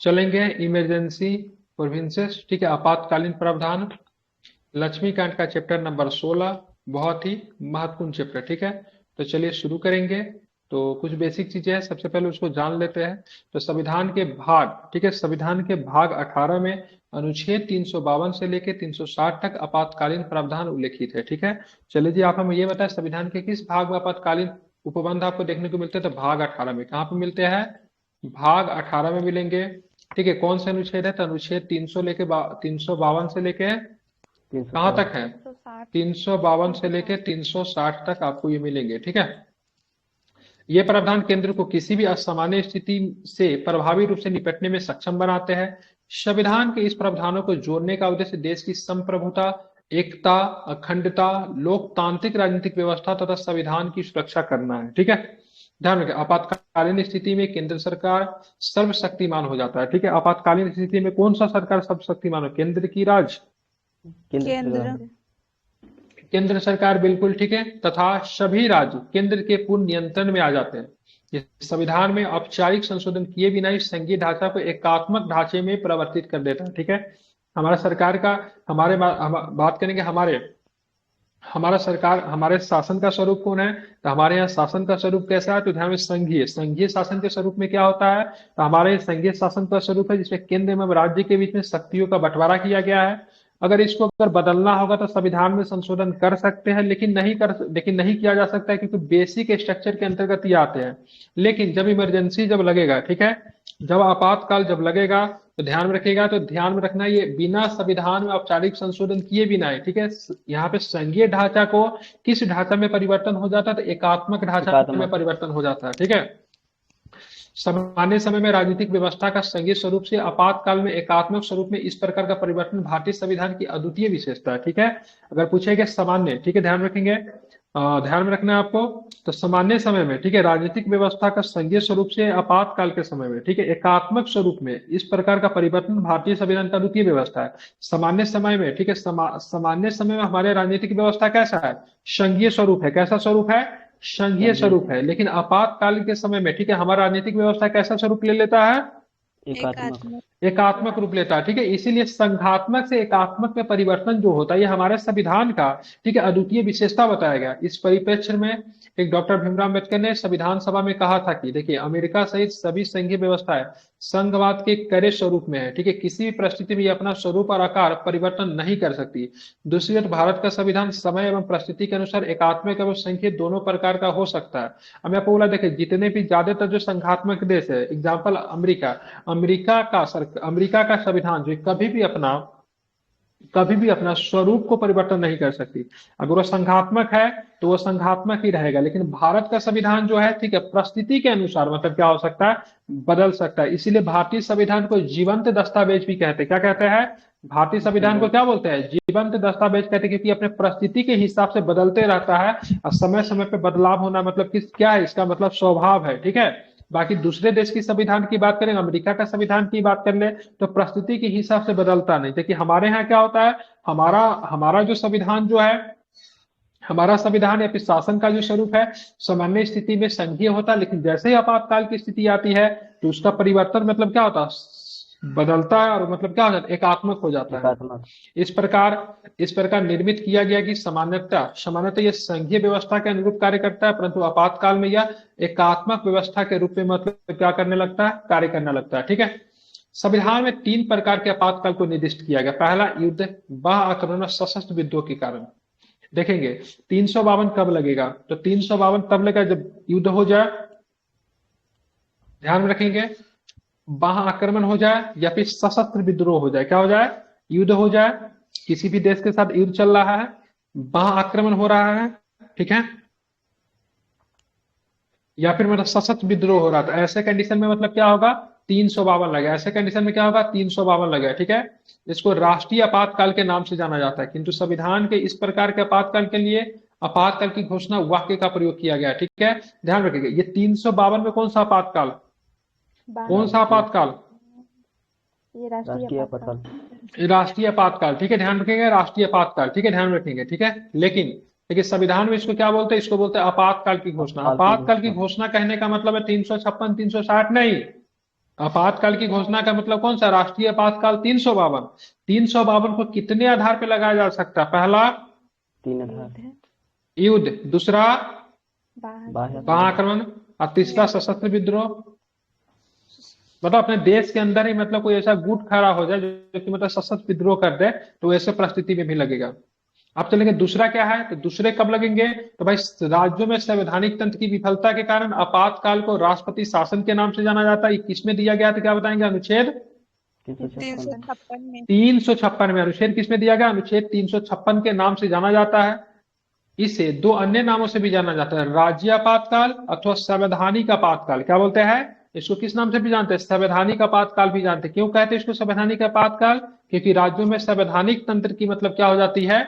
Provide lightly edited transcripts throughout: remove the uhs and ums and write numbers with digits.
चलेंगे emergency provinces, ठीक है, आपातकालीन प्रावधान, लक्ष्मीकांत का चैप्टर नंबर 16, बहुत ही महत्वपूर्ण चैप्टर, ठीक है। तो चलिए शुरू करेंगे। तो कुछ बेसिक चीजें हैं, सबसे पहले उसको जान लेते हैं। तो संविधान के भाग, ठीक है, संविधान के भाग 18 में अनुच्छेद 352 से लेकर 360 तक आपातकालीन प्रावधान उल्लेखित है, ठीक है। चलिए जी, आप हमें ये बताएं संविधान के किस भाग में आपातकालीन उपबंध आपको देखने को मिलते हैं? तो भाग 18 में। कहाँ पे मिलते हैं? भाग 18 में मिलेंगे, ठीक है। कौन से अनुच्छेद है? तो अनुच्छेद 300 लेके 352 से लेके 360। कहाँ तक है? 360। 352 से लेके 360। 360 तक आपको ये मिलेंगे, ठीक है। ये प्रावधान केंद्र को किसी भी असामान्य स्थिति से प्रभावी रूप से निपटने में सक्षम बनाते हैं। संविधान के इस प्रावधानों को जोड़ने का उद्देश्य देश की संप्रभुता, एकता, अखंडता, लोकतांत्रिक राजनीतिक व्यवस्था तथा संविधान की सुरक्षा करना है, ठीक है। ध्यान रखें, आपातकालीन स्थिति में केंद्र सरकार सर्वशक्तिमान हो जाता है, ठीक है। आपातकालीन स्थिति में कौन सा सरकार सर्वशक्तिमान हो? केंद्र की राज केंद्र केंद्र। सरकार। केंद्र सरकार, बिल्कुल ठीक है, तथा सभी राज्य केंद्र के पूर्ण नियंत्रण में आ जाते हैं। इस संविधान में औपचारिक संशोधन किए बिना ही संघीय ढांचा को एकात्मक ढांचे में परिवर्तित कर देता है, ठीक है। हमारा सरकार का, बात करेंगे हमारे, हमारा सरकार, हमारे शासन का स्वरूप कौन है? तो हमारे यहाँ शासन का स्वरूप कैसा है? तो ध्यान में, संघीय। संघीय शासन के स्वरूप में क्या होता है? तो हमारे संघीय शासन का स्वरूप है जिसमें केंद्र एवं राज्य के बीच में शक्तियों का बंटवारा किया गया है। अगर इसको अगर बदलना होगा तो संविधान में संशोधन कर सकते हैं, लेकिन नहीं किया जा सकता है, क्योंकि बेसिक स्ट्रक्चर के अंतर्गत ये आते हैं। लेकिन जब इमरजेंसी जब लगेगा, ठीक है, जब आपातकाल जब लगेगा, तो ध्यान में रखिएगा, तो ध्यान में रखना ये बिना संविधान में औपचारिक संशोधन किए बिना है, ठीक है। यहाँ पे संघीय ढांचा को किस ढांचा में परिवर्तन हो जाता है? तो एकात्मक ढांचा में एकात्मक। परिवर्तन हो जाता है, ठीक है। सामान्य समय में राजनीतिक व्यवस्था का संघीय स्वरूप से आपातकाल में एकात्मक स्वरूप में इस प्रकार का परिवर्तन भारतीय संविधान की अद्वितीय विशेषता है, ठीक है। अगर पूछेगा सामान्य, ठीक है, ध्यान रखेंगे, ध्यान में रखना है आपको। तो सामान्य समय में, ठीक है, राजनीतिक व्यवस्था का संघीय स्वरूप से आपातकाल के समय में, ठीक है, एकात्मक स्वरूप में इस प्रकार का परिवर्तन भारतीय संविधान का अद्वितीय व्यवस्था है। सामान्य समय में, ठीक है, सामान्य समय में हमारे राजनीतिक व्यवस्था कैसा है? संघीय स्वरूप है। कैसा स्वरूप है? संघीय संघीय। स्वरूप है। लेकिन आपातकाल के समय में, ठीक है, हमारा राजनीतिक व्यवस्था कैसा स्वरूप ले लेता है? एकात्मक। एकात्मक। एकात्मक रूप लेता है, ठीक है। इसीलिए संघात्मक से एकात्मक में परिवर्तन जो होता है, ये हमारे संविधान का, ठीक है, अद्वितीय विशेषता बताया गया। इस परिप्रेक्ष्य में एक डॉक्टर भीमराव अम्बेडकर ने संविधान सभा में कहा था कि देखिए, अमेरिका सहित सभी संघीय व्यवस्थाएं संघवाद के कड़े स्वरूप में है, ठीक है, किसी भी परिस्थिति में ये अपना स्वरूप और आकार परिवर्तन नहीं कर सकती। दूसरी ओर भारत का संविधान समय एवं परिस्थिति के अनुसार एकात्मक एवं संघीय दोनों प्रकार का हो सकता है। अब मैं आपको बोला, देखिए, जितने भी ज्यादातर जो संघात्मक देश है, एग्जाम्पल अमेरिका, अमेरिका का संविधान जो कभी भी अपना स्वरूप को परिवर्तन नहीं कर सकती। अगर वो संघात्मक है तो वो संघात्मक ही रहेगा। लेकिन भारत का संविधान जो है, ठीक है, परिस्थिति के अनुसार मतलब क्या हो सकता है? बदल सकता है। इसीलिए भारतीय संविधान को जीवंत दस्तावेज भी कहते हैं। क्या कहते हैं? भारतीय संविधान को जीवन। क्या बोलते हैं? जीवंत दस्तावेज कहते हैं, क्योंकि अपने परिस्थिति के हिसाब से बदलते रहता है। और समय समय पे बदलाव होना मतलब किस क्या है? इसका मतलब स्वभाव है, ठीक है। बाकी दूसरे देश की संविधान की बात करें, अमेरिका का संविधान की बात कर ले, तो परिस्थिति के हिसाब से बदलता नहीं। देखिए हमारे यहाँ क्या होता है, हमारा हमारा जो संविधान जो है, हमारा संविधान या फिर शासन का जो स्वरूप है, सामान्य स्थिति में संघीय होता है, लेकिन जैसे ही आपातकाल की स्थिति आती है तो उसका परिवर्तन मतलब क्या होता है? बदलता है, और मतलब क्या हो जाता है? एकात्मक हो जाता है। एकात्मक। इस प्रकार निर्मित किया गया कि सामान्यतः यह संघीय व्यवस्था के अनुरूप कार्य करता है, परंतु आपातकाल में यह एकात्मक व्यवस्था के रूप में मतलब क्या करने लगता है? कार्य करने लगता है, ठीक है। संविधान में 3 प्रकार के आपातकाल को निर्दिष्ट किया गया। पहला, युद्ध, बाह्य आक्रमण और सशस्त्र विद्रोह के कारण। देखेंगे 352 कब लगेगा? तो 352 तब लगेगा जब युद्ध हो जाए, ध्यान में रखेंगे, बाह्य आक्रमण हो जाए या फिर सशस्त्र विद्रोह हो जाए। क्या हो जाए? युद्ध हो जाए, किसी भी देश के साथ युद्ध चल रहा है, बाह्य आक्रमण हो रहा है, ठीक है, या फिर मतलब सशस्त्र विद्रोह हो रहा था। ऐसे कंडीशन में मतलब क्या होगा? 352 लगेगा। ऐसे कंडीशन में क्या होगा? 352 लगेगा, ठीक है। इसको राष्ट्रीय आपातकाल के नाम से जाना जाता है। किंतु संविधान के इस प्रकार के आपातकाल के लिए आपातकाल की घोषणा वाक्य का प्रयोग किया गया, ठीक है। ध्यान रखिएगा, ये 352 में कौन सा आपातकाल? कौन सा राष्ट्रीय। आपातकाल? ये राष्ट्रीय राष्ट्रीय आपातकाल। आपातकाल। राष्ट्रीय आपातकाल, ठीक है, ध्यान रखेंगे, राष्ट्रीय आपातकाल, ठीक है, ध्यान रखेंगे, ठीक है। लेकिन देखिए संविधान में इसको क्या बोलते हैं? इसको बोलते हैं आपातकाल की घोषणा। आपातकाल की आपातकाल की घोषणा। घोषणा कहने का मतलब है 356, 360 नहीं, आपातकाल की घोषणा का मतलब कौन सा? राष्ट्रीय आपातकाल 352। 352 को कितने आधार पर लगाया जा सकता है? पहला, 3 आधार। युद्ध, युद्ध। दूसरा, बाह्य बाह्य आक्रमण, महाआक्रमण। और तीसरा, सशस्त्र विद्रोह। मतलब अपने देश के अंदर ही मतलब कोई ऐसा गुट खड़ा हो जाए जो कि मतलब सशस्त्र विद्रोह कर दे, तो ऐसे परिस्थिति में भी लगेगा। अब चलेंगे दूसरा क्या है, तो दूसरे कब लगेंगे? तो भाई राज्यों में संवैधानिक तंत्र की विफलता के कारण आपातकाल को राष्ट्रपति शासन के नाम से जाना जाता है। ये किसमें दिया गया था, क्या बताएंगे? अनुच्छेद 356। 356 में। 356 में। अनुच्छेद किसमें दिया गया? अनुच्छेद 356 के नाम से जाना जाता है। इसे दो अन्य नामों से भी जाना जाता है, राज्य आपातकाल अथवा संवैधानिक आपातकाल। क्या बोलते हैं इसको? किस नाम से भी जानते हैं? संवैधानिक आपातकाल भी जानते हैं। क्यों कहते हैं इसको संवैधानिक आपातकाल? क्योंकि राज्यों में संवैधानिक तंत्र की मतलब क्या हो जाती है?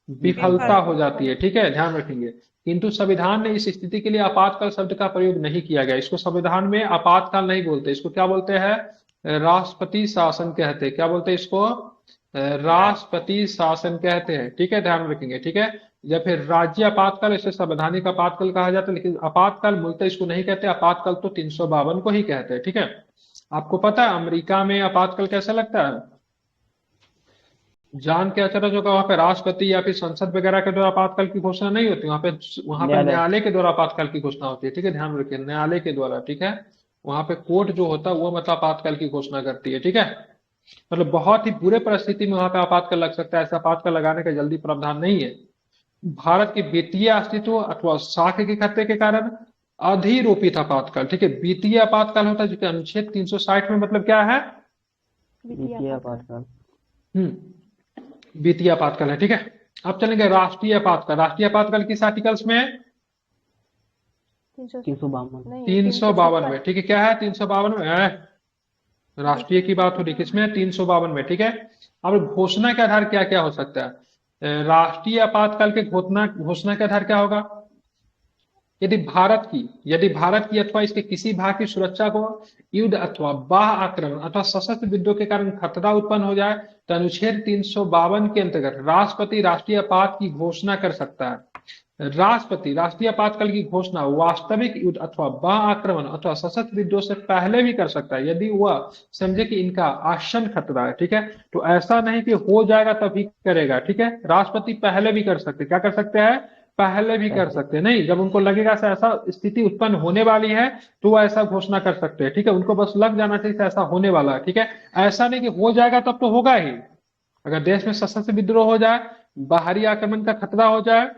विफलता हो जाती है। ठीक है, ध्यान रखेंगे। किंतु संविधान ने इस स्थिति के लिए आपातकाल शब्द का प्रयोग नहीं किया गया। इसको संविधान में आपातकाल नहीं बोलते, इसको क्या बोलते हैं? राष्ट्रपति शासन कहते हैं। क्या बोलते हैं इसको? राष्ट्रपति शासन कहते हैं। ठीक है, ध्यान रखेंगे। ठीक है, या फिर राज्य आपातकाल, इसे संवैधानिक आपातकाल कहा जाता है, लेकिन आपातकाल मूलतः इसको नहीं कहते। आपातकाल तो 352 को ही कहते हैं। ठीक है, आपको पता है अमेरिका में आपातकाल कैसा लगता है? जान के अचरज होगा, वहां पे राष्ट्रपति या फिर संसद वगैरह के द्वारा आपातकाल की घोषणा नहीं होती। वहां पे न्यायालय के द्वारा आपातकाल की घोषणा होती है। ठीक है, ध्यान रखिए, न्यायालय के द्वारा। ठीक है, वहां पे कोर्ट जो होता है वो मतलब आपातकाल की घोषणा करती है। ठीक है, मतलब बहुत ही बुरे परिस्थिति में वहां पे आपातकाल लग सकता है, ऐसा आपातकाल लगाने का जल्दी प्रावधान नहीं है। भारत के वित्तीय अस्तित्व अथवा साख के खतरे के कारण अधिरोपित आपातकाल। ठीक है, वित्तीय आपातकाल होता है जो कि अनुच्छेद 360 में मतलब क्या है? वित्तीय आपातकाल। वित्तीय आपातकाल है। ठीक है, अब चलेंगे राष्ट्रीय आपातकाल। राष्ट्रीय आपातकाल किस आर्टिकल्स में? 352। 352 में। ठीक है, क्या है 352 में? राष्ट्रीय की बात हो रही, किसमें? 352 में। ठीक है, अब घोषणा के आधार क्या क्या हो सकता है? राष्ट्रीय आपातकाल के घोषणा के आधार क्या होगा? यदि भारत की अथवा इसके किसी भाग की सुरक्षा को युद्ध अथवा बाह्य आक्रमण अथवा सशस्त्र विद्रोह के कारण खतरा उत्पन्न हो जाए, तो अनुच्छेद 352 के अंतर्गत राष्ट्रपति राष्ट्रीय आपात की घोषणा कर सकता है। राष्ट्रपति राष्ट्रीय आपातकाल की घोषणा वास्तविक युद्ध अथवा बाह्य आक्रमण अथवा सशस्त्र विद्रोह से पहले भी कर सकता है, यदि वह समझे कि इनका आशंक खतरा है। ठीक है, तो ऐसा नहीं कि हो जाएगा तभी करेगा। ठीक है, राष्ट्रपति पहले भी कर सकते, क्या कर सकते हैं? पहले भी कर सकते हैं। नहीं, जब उनको लगेगा से ऐसा स्थिति उत्पन्न होने वाली है तो वो ऐसा घोषणा कर सकते हैं। ठीक है, उनको बस लग जाना चाहिए ऐसा होने वाला है। ठीक है, ऐसा नहीं कि हो जाएगा तब तो होगा ही। अगर देश में सशस्त्र विद्रोह हो जाए, बाहरी आक्रमण का खतरा हो जाए,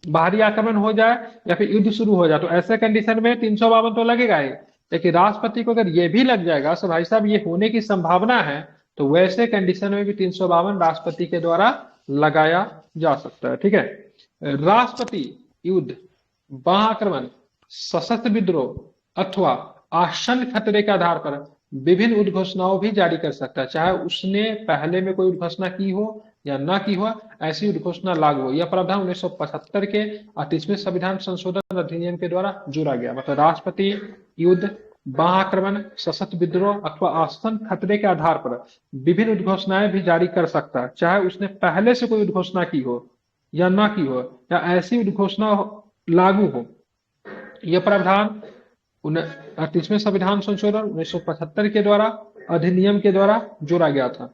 बाहरी आक्रमण हो जाए या फिर युद्ध शुरू हो जाए, तो ऐसे कंडीशन में 352 तो लगेगा ही। लेकिन राष्ट्रपति को अगर ये भी लग जाएगा तो भाई साहब ये होने की संभावना है, तो वैसे कंडीशन में भी 352 राष्ट्रपति के द्वारा लगाया जा सकता है। ठीक है, राष्ट्रपति युद्ध, बाह्य आक्रमण, सशस्त्र विद्रोह अथवा आशंक खतरे के आधार पर विभिन्न उद्घोषणाओं भी जारी कर सकता है, चाहे उसने पहले में कोई उद्घोषणा की हो या ना की हो, ऐसी उद्घोषणा लागू हो। यह प्रावधान 1975 के 38वें संविधान संशोधन अधिनियम के द्वारा जोड़ा गया। मतलब राष्ट्रपति युद्ध, बाह्य आक्रमण, सशस्त्र विद्रोह अथवा आशंक खतरे के आधार पर विभिन्न उद्घोषणाएं भी जारी कर सकता है, चाहे उसने पहले से कोई उद्घोषणा की हो या ना की हो, या ऐसी उद्घोषणा लागू हो। यह प्रावधान 38वें संविधान संशोधन 1975 के द्वारा अधिनियम के द्वारा जोड़ा गया था।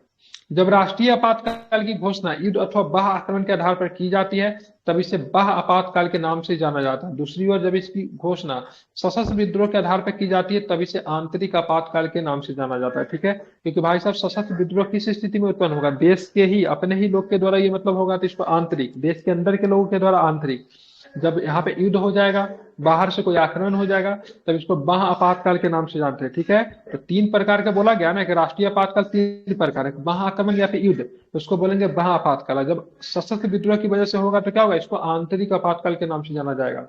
जब राष्ट्रीय आपातकाल की घोषणा युद्ध अथवा बाह्य आक्रमण के आधार पर की जाती है, तब इसे बाह्य आपातकाल के नाम से जाना जाता है। दूसरी ओर जब इसकी घोषणा सशस्त्र विद्रोह के आधार पर की जाती है, तब इसे आंतरिक आपातकाल के नाम से जाना जाता है। ठीक है, क्योंकि भाई साहब सशस्त्र विद्रोह किस स्थिति में उत्पन्न होगा? देश के ही अपने ही लोग के द्वारा ये मतलब होगा, तो इसको आंतरिक, देश के अंदर के लोगों के द्वारा आंतरिक। जब यहाँ पे युद्ध हो जाएगा, बाहर से कोई आक्रमण हो जाएगा, तब इसको बाह्य आपातकाल के नाम से जानते हैं। ठीक है, तो 3 प्रकार का बोला गया ना कि राष्ट्रीय आपातकाल 3 प्रकार है, बाह्य आक्रमण या फिर युद्ध, तो उसको बोलेंगे बाह्य आपातकाल। जब सशस्त्र विद्रोह की वजह से होगा तो क्या होगा? इसको आंतरिक आपातकाल के नाम से जाना जाएगा।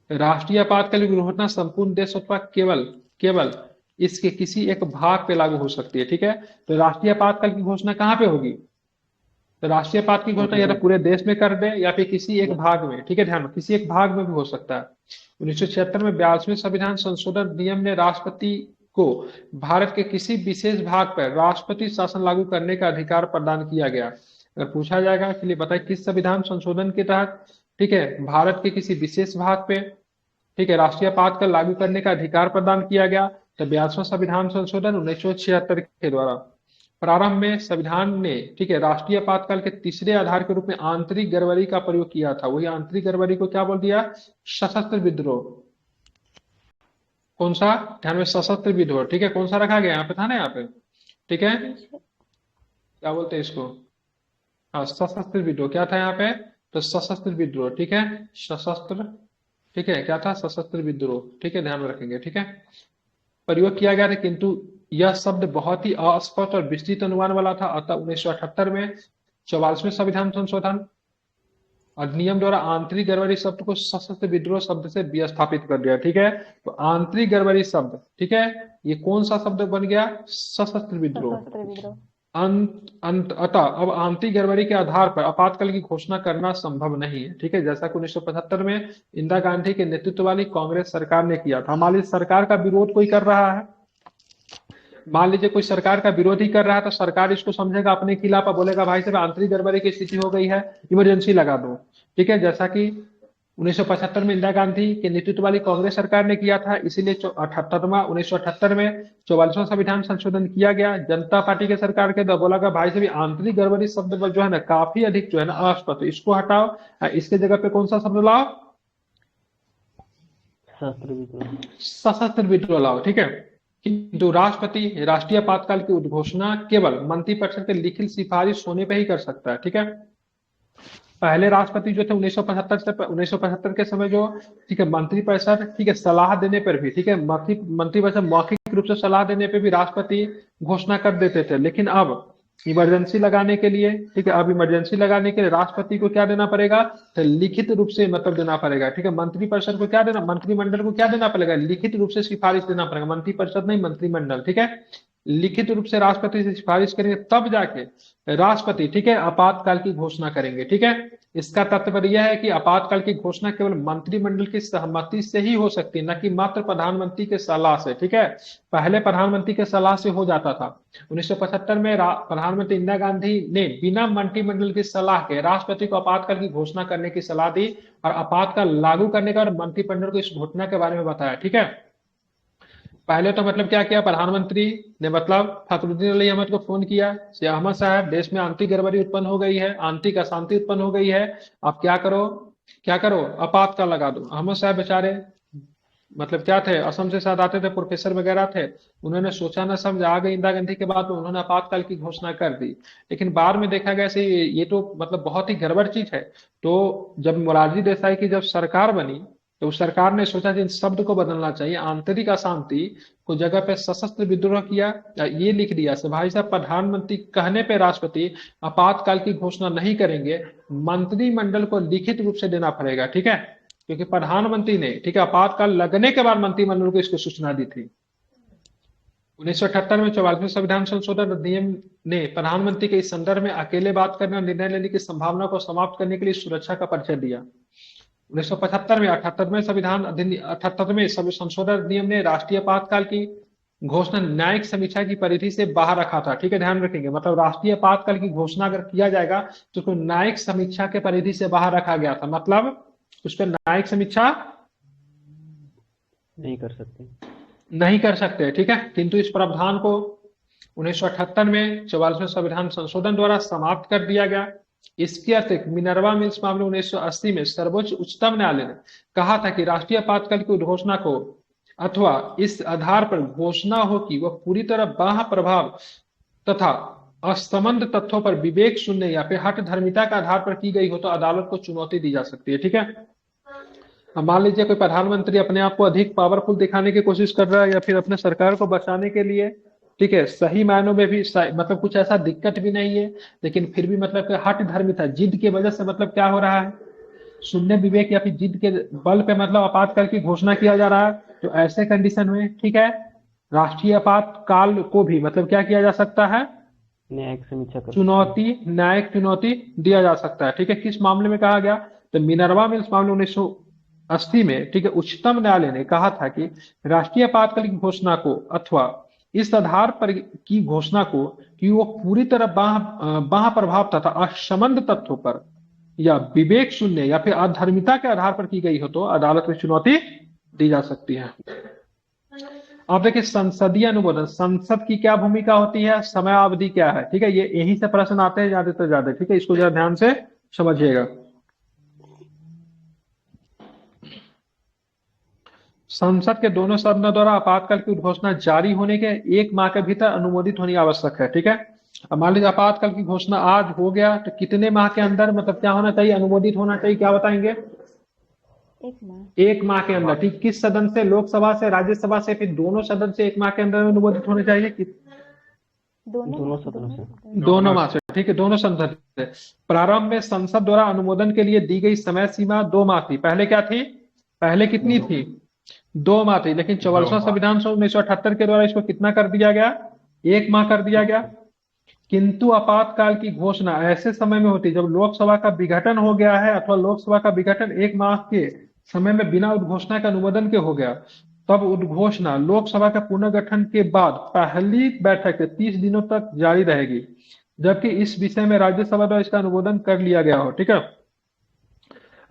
राष्ट्रीय आपातकाल की घोषणा संपूर्ण देश अथवा केवल इसके किसी एक भाग पे लागू हो सकती है। ठीक है, तो राष्ट्रीय आपातकाल की घोषणा कहाँ पे होगी? तो राष्ट्रीय आपात की घोषणा या तो पूरे देश में कर दे या फिर किसी एक भाग में। ठीक है, ध्यान में, किसी एक भाग में भी हो सकता है। 1976 में 42वें संविधान संशोधन नियम ने राष्ट्रपति को भारत के किसी विशेष भाग पर राष्ट्रपति शासन लागू करने का अधिकार प्रदान किया गया। अगर पूछा जाएगा के लिए बताए किस संविधान संशोधन के तहत, ठीक है, भारत के किसी विशेष भाग पे, ठीक है, राष्ट्रीय आपातकाल लागू करने का अधिकार प्रदान किया गया, तो 42वां संविधान संशोधन 1976 के द्वारा प्रारंभ में संविधान ने, ठीक है, राष्ट्रीय आपातकाल के तीसरे आधार के रूप में आंतरिक गड़बड़ी का प्रयोग किया था। वही आंतरिक गड़बड़ी को क्या बोल दिया? सशस्त्र विद्रोह। कौन सा? ध्यान में, सशस्त्र विद्रोह। ठीक है, कौन सा रखा गया यहाँ पे था ना, यहाँ पे, ठीक है, क्या बोलते हैं इसको? हाँ, सशस्त्र विद्रोह। क्या था यहाँ पे? तो सशस्त्र विद्रोह। ठीक है, सशस्त्र, ठीक है, क्या था? सशस्त्र विद्रोह। ठीक है, ध्यान में रखेंगे। ठीक है, प्रयोग किया गया था, किंतु यह शब्द बहुत ही अस्पष्ट और विस्तृत अनुमान वाला था। अतः 1978 में 44वें संविधान संशोधन अधिनियम द्वारा आंतरिक गड़बड़ी शब्द को सशस्त्र विद्रोह शब्द से विस्थापित कर दिया। ठीक है, तो आंतरिक गड़बड़ी शब्द, ठीक है, ये कौन सा शब्द बन गया? सशस्त्र विद्रोह। सशस्त्र विद्रोह। अतः अब आंतरिक गड़बड़ी के आधार पर आपातकाल की घोषणा करना संभव नहीं है। ठीक है, जैसा कि 1975 में इंदिरा गांधी के नेतृत्व वाली कांग्रेस सरकार ने किया था। मान लीजिए सरकार का विरोध कोई कर रहा है, मान लीजिए कोई सरकार का विरोध ही कर रहा है, तो सरकार इसको समझेगा अपने खिलाफ और बोलेगा भाई साहब आंतरिक गड़बड़ी की स्थिति हो गई है, इमरजेंसी लगा दो। ठीक है, जैसा कि 1975 में इंदिरा गांधी के नेतृत्व वाली कांग्रेस सरकार ने किया था, इसीलिए 1978 में 44वां संविधान संशोधन किया गया जनता पार्टी के सरकार के द्वारा। बोला गया भाई साहब आंतरिक गड़बड़ी शब्द जो है ना काफी अधिक जो है ना अस्पष्ट, इसको हटाओ, इसके जगह पे कौन सा शब्द लाओ? सशस्त्र विद्रोह लाओ। ठीक है, किंतु राष्ट्रपति राष्ट्रीय आपातकाल की उद्घोषणा केवल मंत्रिपरिषद के लिखित सिफारिश होने पे ही कर सकता है। ठीक है, पहले राष्ट्रपति जो थे 1975 के समय जो, ठीक है, मंत्रिपरिषद, ठीक है, सलाह देने पर भी, ठीक है, मंत्रिपरिषद मौखिक रूप से सलाह देने पे भी राष्ट्रपति घोषणा कर देते थे। लेकिन अब इमरजेंसी लगाने के लिए, ठीक है, अब इमरजेंसी लगाने के लिए राष्ट्रपति को क्या देना पड़ेगा? तो लिखित रूप से मतलब देना पड़ेगा। ठीक है, मंत्रिपरिषद को क्या देना, मंत्रिमंडल को क्या देना पड़ेगा? लिखित रूप से सिफारिश देना पड़ेगा। मंत्रिपरिषद नहीं, मंत्रिमंडल। ठीक है, लिखित रूप से राष्ट्रपति से सिफारिश करेंगे, तब जाके राष्ट्रपति, ठीक है, आपातकाल की घोषणा करेंगे। ठीक है, इसका तात्पर्य यह है कि आपातकाल की घोषणा केवल मंत्रिमंडल की सहमति से ही हो सकती है, न कि मात्र प्रधानमंत्री के सलाह से। ठीक है, पहले प्रधानमंत्री के सलाह से हो जाता था। 1975 में प्रधानमंत्री इंदिरा गांधी ने बिना मंत्रिमंडल की सलाह के राष्ट्रपति को आपातकाल की घोषणा करने की सलाह दी और आपातकाल लागू करने का मंत्रिमंडल को इस घटना के बारे में बताया। ठीक है, पहले तो मतलब क्या किया, प्रधानमंत्री ने मतलब फखरुद्दीन अली अहमद को फोन किया, अहमद साहब देश में आंतरिक गड़बड़ी उत्पन्न हो गई है, आंतरिक अशांति उत्पन्न हो गई है, आप क्या करो, आपातकाल लगा दो। अहमद साहब बेचारे मतलब क्या थे, असम से शायद आते थे, प्रोफेसर वगैरह थे, उन्होंने सोचा ना समझा, आ गई इंदिरा गांधी के बाद में उन्होंने आपातकाल की घोषणा कर दी। लेकिन बाद में देखा गया ये तो मतलब बहुत ही गड़बड़ चीज है। तो जब मोरारजी देसाई की जब सरकार बनी, तो उस सरकार ने सोचा कि इन शब्द को बदलना चाहिए, आंतरिक अशांति को जगह पे सशस्त्र विद्रोह किया, ये लिख दिया से भाई साहब प्रधानमंत्री कहने पे राष्ट्रपति आपातकाल की घोषणा नहीं करेंगे, मंत्रिमंडल को लिखित रूप से देना पड़ेगा। ठीक है, क्योंकि प्रधानमंत्री ने, ठीक है, आपातकाल लगने के बाद मंत्रिमंडल को इसको सूचना दी थी। 1978 में 44वें संविधान संशोधन अधिनियम ने प्रधानमंत्री के इस संदर्भ में अकेले बात करने और निर्णय लेने की संभावना को समाप्त करने के लिए सुरक्षा का परिचय दिया। 1975 में 78वें संशोधन अधिनियम ने राष्ट्रीय आपातकाल की घोषणा न्यायिक समीक्षा की परिधि से बाहर रखा था। ठीक है, ध्यान रखेंगे, मतलब राष्ट्रीय आपातकाल की घोषणा अगर किया जाएगा तो उसको न्यायिक समीक्षा के परिधि से बाहर रखा गया था, मतलब उस पर न्यायिक समीक्षा नहीं कर सकते। ठीक है, किंतु इस प्रावधान को 1978 में 44वें संविधान संशोधन द्वारा समाप्त कर दिया गया। इसके अतिरिक्त मिनर्वा मिल्स मामले 1980 में सर्वोच्च उच्चतम न्यायालय ने कहा था कि राष्ट्रीय आपातकाल की घोषणा को अथवा इस आधार पर घोषणा हो कि वह पूरी तरह बाह्य प्रभाव तथा असंबद्ध तथ्यों पर विवेक शून्य या फिर हठ धर्मिता के आधार पर की गई हो तो अदालत को चुनौती दी जा सकती है। ठीक है, अब मान लीजिए कोई प्रधानमंत्री अपने आप को अधिक पावरफुल दिखाने की कोशिश कर रहा है या फिर अपने सरकार को बचाने के लिए, ठीक है, सही मायनों में भी मतलब कुछ ऐसा दिक्कत भी नहीं है, लेकिन फिर भी मतलब हठ धर्मिता जिद की वजह से मतलब क्या हो रहा है, शून्य विवेक या फिर जिद के बल पे मतलब आपातकाल की घोषणा किया जा रहा है। तो ऐसे कंडीशन में, ठीक है, राष्ट्रीय आपातकाल को भी मतलब क्या किया जा सकता है, न्यायिक समीक्षा न्यायिक चुनौती दिया जा सकता है। ठीक है, किस मामले में कहा गया, तो मिनर्वा मिल्स मामले 1980 में, ठीक है, उच्चतम न्यायालय ने कहा था कि राष्ट्रीय आपातकाल की घोषणा को अथवा इस आधार पर की घोषणा को कि वो पूरी तरह बाह्य प्रभाव तथा असंबद्ध तथ्यों पर या विवेक शून्य या फिर अधर्मिता के आधार पर की गई हो तो अदालत में चुनौती दी जा सकती है। अब देखिए संसदीय अनुमोदन, संसद की क्या भूमिका होती है, समयावधि क्या है, ठीक है, ये यही से प्रश्न आते हैं ज्यादा से ज्यादा, ठीक है, इसको जरा ध्यान से समझिएगा। संसद के दोनों सदनों द्वारा आपातकाल की घोषणा जारी होने के 1 माह के भीतर अनुमोदित होनी आवश्यक है, ठीक है। अब मान लीजिए आपातकाल की घोषणा आज हो गया तो कितने माह के अंदर मतलब क्या होना चाहिए, अनुमोदित होना चाहिए, क्या बताएंगे? 1 माह। 1 माह के अंदर, ठीक। किस सदन से, लोकसभा से, राज्यसभा से, फिर दोनों सदन से 1 माह के अंदर अनुमोदित होने चाहिए दोनों सदनों से। दोनों माह से, ठीक है, दोनों संसद से। प्रारंभ में संसद द्वारा अनुमोदन के लिए दी गई समय सीमा 2 माह थी। पहले क्या थी, पहले कितनी थी, 2 माह थी, लेकिन 44वां संविधान संशोधन 1978 के द्वारा इसको कितना कर दिया गया, 1 माह कर दिया गया। किंतु आपातकाल की घोषणा ऐसे समय में होती जब लोकसभा का विघटन हो गया है अथवा लोकसभा का विघटन 1 माह के समय में बिना उद्घोषणा के अनुमोदन के हो गया, तब उद्घोषणा लोकसभा के पुनर्गठन के बाद पहली बैठक से 30 दिनों तक जारी रहेगी, जबकि इस विषय में राज्यसभा द्वारा इसका अनुमोदन कर लिया गया हो, ठीक है।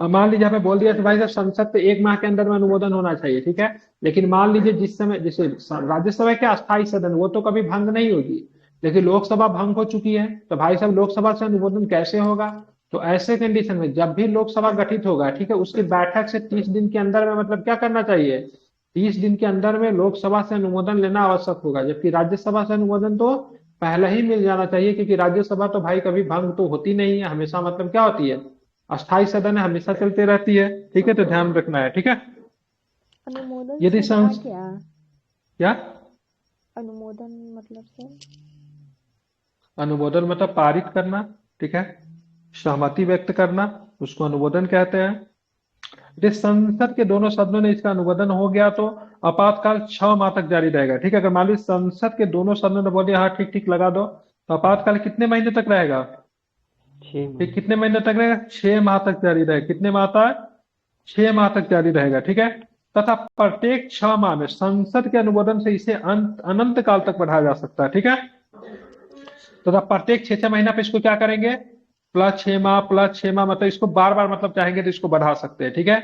अब मान लीजिए हमें बोल दिया कि भाई साहब संसद से 1 माह के अंदर में अनुमोदन होना चाहिए, ठीक है, लेकिन मान लीजिए जिस समय जैसे राज्यसभा के अस्थायी सदन वो तो कभी भंग नहीं होगी, लेकिन लोकसभा भंग हो चुकी है, तो भाई साहब लोकसभा से अनुमोदन कैसे होगा? तो ऐसे कंडीशन में जब भी लोकसभा गठित होगा, ठीक है, उसकी बैठक से 30 दिन के अंदर में मतलब क्या करना चाहिए, 30 दिन के अंदर में लोकसभा से अनुमोदन लेना आवश्यक होगा, जबकि राज्यसभा से अनुमोदन तो पहले ही मिल जाना चाहिए, क्योंकि राज्यसभा तो भाई कभी भंग तो होती नहीं है, हमेशा मतलब क्या होती है, अस्थायी सदन है, हमेशा चलते रहती है, ठीक है, तो ध्यान रखना है, ठीक है। अनुमोदन यदि से क्या अनुमोदन मतलब से अनुमोदन मतलब पारित करना, ठीक है, सहमति व्यक्त करना, उसको अनुमोदन कहते हैं। यदि संसद के दोनों सदनों ने इसका अनुमोदन हो गया तो आपातकाल 6 माह तक जारी रहेगा, ठीक है। अगर मान लीजिए संसद के दोनों सदनों ने बोले हाँ ठीक ठीक लगा दो, तो आपातकाल कितने महीने तक रहेगा, 6 माह। कितने महीने तक रहेगा, 6 माह तक जारी रहेगा। कितने माह तक, 6 माह तक जारी रहेगा, ठीक है। तथा प्रत्येक 6 माह में संसद के अनुमोदन से इसे अनंत काल तक बढ़ाया जा सकता है, ठीक है। तथा प्रत्येक 6 6 महीना पे इसको क्या करेंगे, +6 माह +6 माह, मतलब इसको बार बार मतलब चाहेंगे तो इसको बढ़ा सकते हैं, ठीक है।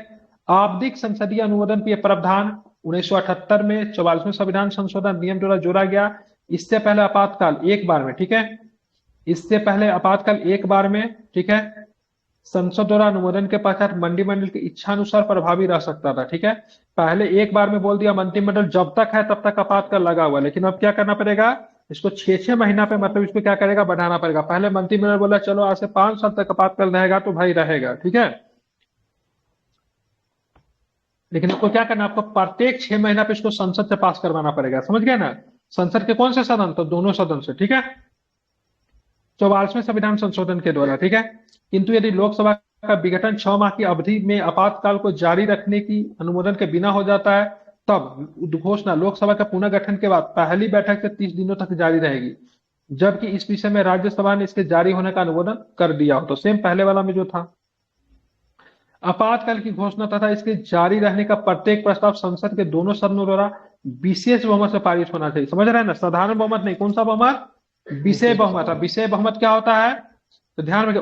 आवधिक संसदीय अनुमोदन के प्रावधान 1978 में 44वें संविधान संशोधन नियम द्वारा जोड़ा गया। इससे पहले आपातकाल 1 बार में, ठीक है, इससे पहले आपातकाल 1 बार में, ठीक है, संसद द्वारा अनुमोदन के पश्चात मंत्रिमंडल की इच्छा अनुसार प्रभावी रह सकता था, ठीक है। पहले 1 बार में बोल दिया मंत्रिमंडल जब तक है तब तक आपातकाल लगा हुआ, लेकिन अब क्या करना पड़ेगा, इसको 6 6 महीना पे मतलब इसको क्या करेगा, बढ़ाना पड़ेगा। पहले मंत्रिमंडल बोला चलो आज से 5 साल तक आपातकाल रहेगा, तो भाई रहेगा, ठीक है, लेकिन आपको क्या करना, आपको प्रत्येक 6 महीना पे इसको संसद से पास करवाना पड़ेगा, समझ गए ना। संसद के कौन से सदन, तो दोनों सदन से, ठीक है, 44वें संविधान संशोधन के द्वारा, ठीक है। किंतु यदि लोकसभा का विघटन 6 माह की अवधि में आपातकाल को जारी रखने की अनुमोदन के बिना हो जाता है, तब उद्घोषणा लोकसभा के पुनर्गठन के बाद पहली बैठक से 30 दिनों तक जारी रहेगी, जबकि इस विषय में राज्यसभा ने इसके जारी होने का अनुमोदन कर दिया हो। तो सेम पहले वाला में जो था, आपातकाल की घोषणा तथा इसके जारी रहने का प्रत्येक प्रस्ताव संसद के दोनों सदनों द्वारा विशेष बहुमत से पारित होना चाहिए, समझ रहे हैं ना, साधारण बहुमत नहीं, कौन सा बहुमत, विशेष बहुमत। विशेष बहुमत क्या होता है, तो ध्यान रखिए,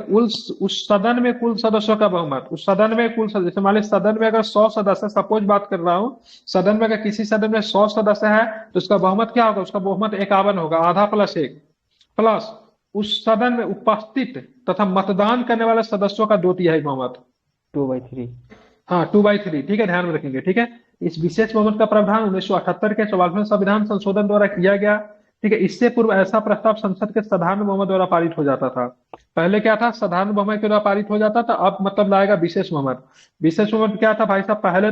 उस सदन में कुल सदस्यों का बहुमत, उस सदन में कुल जैसे मान लीजिए सदन में अगर 100 सदस्य, सपोज बात कर रहा हूं, सदन में अगर किसी सदन में 100 सदस्य है तो उसका बहुमत क्या होगा, उसका बहुमत 51 होगा, आधा +1, प्लस उस सदन में उपस्थित तथा मतदान करने वाले सदस्यों का 2/3 बहुमत, 2/3। हाँ 2/3, ठीक है, ध्यान में रखेंगे, ठीक है। इस विशेष बहुमत का प्रावधान 1978 के 44वें संविधान संशोधन द्वारा किया गया, ठीक है। इससे पूर्व ऐसा प्रस्ताव संसद के साधारण बहुमत द्वारा पारित हो जाता था। पहले क्या था, साधारण बहुमत के द्वारा पारित हो जाता था, अब मतलब लाएगा विशेष बहुमत। विशेष बहुमत क्या था भाई साहब, पहले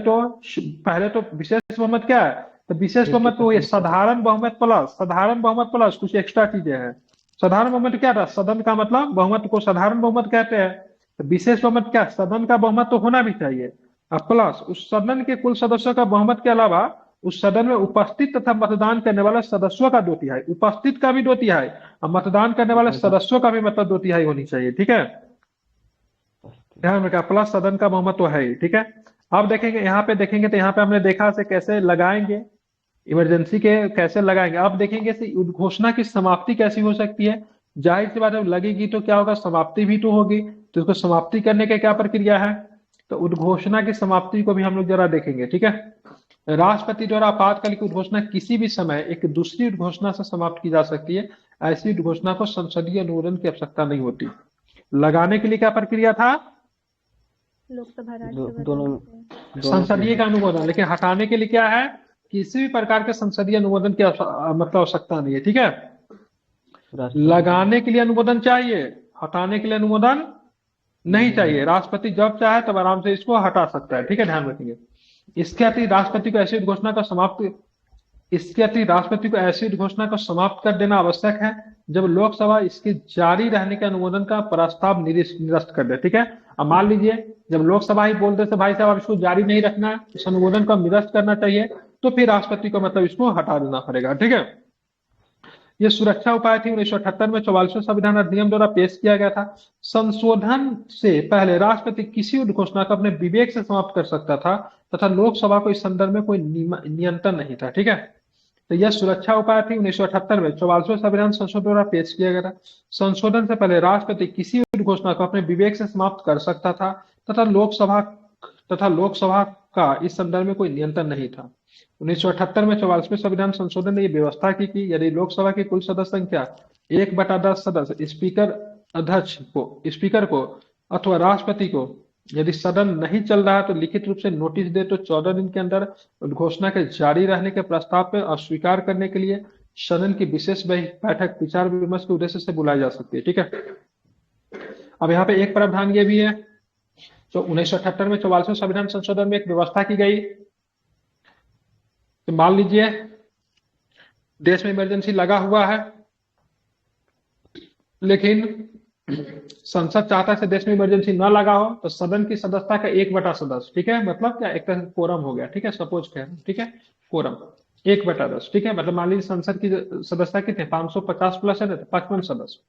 तो विशेष बहुमत क्या है, तो विशेष बहुमत तो ये साधारण बहुमत प्लस कुछ एक्स्ट्रा चीजें हैं। साधारण बहुमत क्या था, सदन का मतलब बहुमत को साधारण बहुमत कहते हैं। तो विशेष बहुमत क्या, सदन का बहुमत तो होना भी चाहिए, और प्लस उस सदन के कुल सदस्यों का बहुमत के अलावा उस सदन में उपस्थित तथा मतदान करने वाले सदस्यों का 2/3, उपस्थित का भी 2/3 और मतदान करने वाले सदस्यों का भी मतलब 2/3 होनी चाहिए, ठीक है, ध्यान रखा, प्लस सदन का बहुमत तो है ही, ठीक है। अब देखेंगे, यहाँ पे देखेंगे तो यहाँ पे हमने देखा से कैसे लगाएंगे, इमरजेंसी के कैसे लगाएंगे। अब देखेंगे उद्घोषणा की समाप्ति कैसी हो सकती है, जाहिर सी बात है लगेगी तो क्या होगा, समाप्ति भी तो होगी, तो इसको समाप्ति करने की क्या प्रक्रिया है, तो उद्घोषणा की समाप्ति को भी हम लोग जरा देखेंगे, ठीक है। राष्ट्रपति द्वारा आपातकाल की उद्घोषणा किसी भी समय एक दूसरी उद्घोषणा से समाप्त की जा सकती है। ऐसी उद्घोषणा को संसदीय अनुमोदन की आवश्यकता नहीं होती। लगाने के लिए क्या प्रक्रिया था? लोकसभा राज्यसभा दोनों संसदीय का अनुमोदन। लेकिन हटाने के लिए क्या है? किसी भी प्रकार के संसदीय अनुमोदन की मतलब आवश्यकता नहीं है। ठीक है, लगाने के लिए अनुमोदन चाहिए, हटाने के लिए अनुमोदन नहीं चाहिए। राष्ट्रपति जब चाहे तब आराम से इसको हटा सकता है। ठीक है, ध्यान रखेंगे। इसके अतिरिक्त राष्ट्रपति को ऐसी उद्घोषणा का समाप्त कर देना आवश्यक है जब लोकसभा इसके जारी रहने के अनुमोदन का प्रस्ताव निरस्त कर दे। ठीक है, अब मान लीजिए जब लोकसभा ही बोल दे तो भाई साहब अब इसको जारी नहीं रखना है, इस अनुमोदन को निरस्त करना चाहिए, तो फिर राष्ट्रपति को मतलब इसको हटा देना पड़ेगा। ठीक है, ये सुरक्षा उपाय थी 1978 में 44वें संविधान अधिनियम द्वारा पेश किया गया था। संशोधन से पहले राष्ट्रपति किसी उद्घोषणा को अपने विवेक से समाप्त कर सकता था तथा लोकसभा को इस संदर्भ में कोई नियंत्रण नहीं था। ठीक है, तो यह सुरक्षा उपाय थी 1978 में 44वें संविधान संशोधन द्वारा पेश किया गया था। संशोधन से पहले राष्ट्रपति किसी उद्घोषणा को अपने विवेक से समाप्त कर सकता था तथा लोकसभा का इस संदर्भ में कोई नियंत्रण नहीं था। 1978 में 44वें संविधान संशोधन ने यह व्यवस्था की कि यदि लोकसभा की कुल सदस्य संख्या 1/10 सदस्य स्पीकर को अथवा राष्ट्रपति को यदि सदन नहीं चल रहा है तो लिखित रूप से नोटिस दे तो 14 दिन के अंदर उद्घोषणा के जारी रहने के प्रस्ताव पर अस्वीकार करने के लिए सदन की विशेष बैठक विचार विमर्श के उद्देश्य से बुलाई जा सकती है। ठीक है, अब यहाँ पे एक प्रावधान ये भी है, तो 1978 में 44वें संविधान संशोधन में एक व्यवस्था की गई। तो मान लीजिए देश में इमरजेंसी लगा हुआ है, लेकिन संसद चाहता है देश में इमरजेंसी ना लगा हो तो सदन की सदस्यता का 1/10। ठीक है, मतलब क्या, एक तरह से कोरम हो गया। ठीक है, सपोज कह रहे हैं। ठीक है, कोरम 1/10। ठीक है, मतलब मान लीजिए संसद की सदस्यता कितने 550 प्लस है ना, तो 55 सदस्य।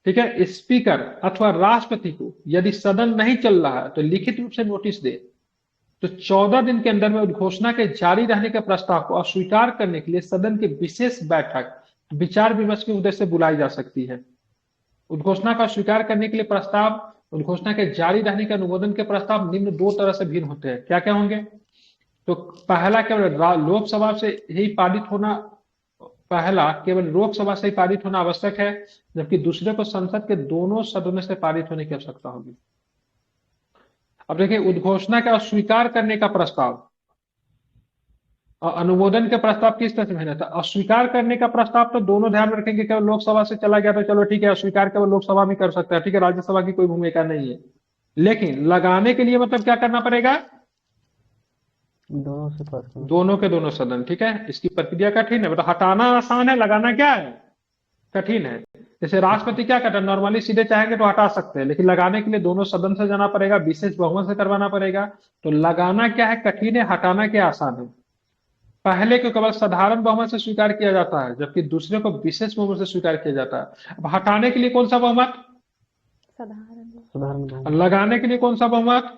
ठीक है, स्पीकर अथवा राष्ट्रपति को यदि सदन नहीं चल रहा है तो लिखित रूप से नोटिस दे तो 14 दिन के अंदर में उद्घोषणा के जारी रहने के प्रस्ताव को अस्वीकार करने के लिए सदन की विशेष बैठक विचार विमर्श के उद्देश्य से बुलाई जा सकती है। उद्घोषणा का स्वीकार करने के लिए प्रस्ताव, उद्घोषणा के जारी रहने के अनुमोदन के प्रस्ताव निम्न दो तरह से भिन्न होते हैं। क्या क्या होंगे? तो पहला केवल लोकसभा से ही पारित होना आवश्यक है, जबकि दूसरे को संसद के दोनों सदनों से पारित होने की आवश्यकता होगी। अब देखिए, उद्घोषणा का अस्वीकार करने का प्रस्ताव और अनुमोदन के प्रस्ताव किस तरह से भिन्न था? अस्वीकार करने का प्रस्ताव तो दोनों ध्यान में रखेंगे, केवल लोकसभा से चला गया तो चलो ठीक है, अस्वीकार केवल लोकसभा में कर सकता है। ठीक है, राज्यसभा की कोई भूमिका नहीं है। लेकिन लगाने के लिए मतलब क्या करना पड़ेगा? दोनों के दोनों सदन। ठीक है, इसकी प्रक्रिया कठिन है, मतलब हटाना आसान है, लगाना क्या है? कठिन है। जैसे राष्ट्रपति क्या करता है, नॉर्मली सीधे चाहेंगे तो हटा सकते हैं, लेकिन लगाने के लिए दोनों सदन से जाना पड़ेगा, विशेष बहुमत से करवाना पड़ेगा। तो लगाना क्या है? कठिन है, हटाना क्या आसान है। पहले को केवल साधारण बहुमत से स्वीकार किया जाता है, जबकि दूसरे को विशेष बहुमत से स्वीकार किया जाता है। अब हटाने के लिए कौन सा बहुमत? साधारण। लगाने के लिए कौन सा बहुमत?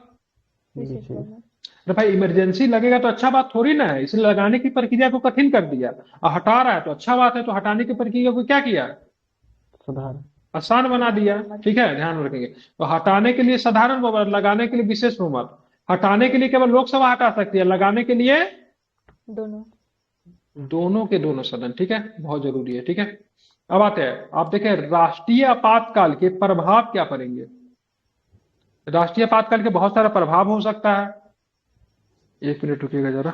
विशेष बहुमत। तो भाई इमरजेंसी लगेगा तो अच्छा बात थोड़ी ना है, इसलिए लगाने की प्रक्रिया को कठिन कर दिया। और हटा रहा है तो अच्छा बात है, तो हटाने की प्रक्रिया को क्या किया? आसान बना दिया। ठीक है, ध्यान रखेंगे। तो हटाने के लिए साधारण बहुमत, लगाने के लिए विशेष बहुमत। हटाने के लिए केवल लोकसभा हटा सकती है, लगाने के लिए दोनों के दोनों सदन। ठीक है, बहुत जरूरी है। ठीक है, अब आते हैं, आप देखें राष्ट्रीय आपातकाल के प्रभाव क्या पड़ेंगे। राष्ट्रीय आपातकाल के बहुत सारा प्रभाव हो सकता है। एक मिनट रुकिएगा जरा।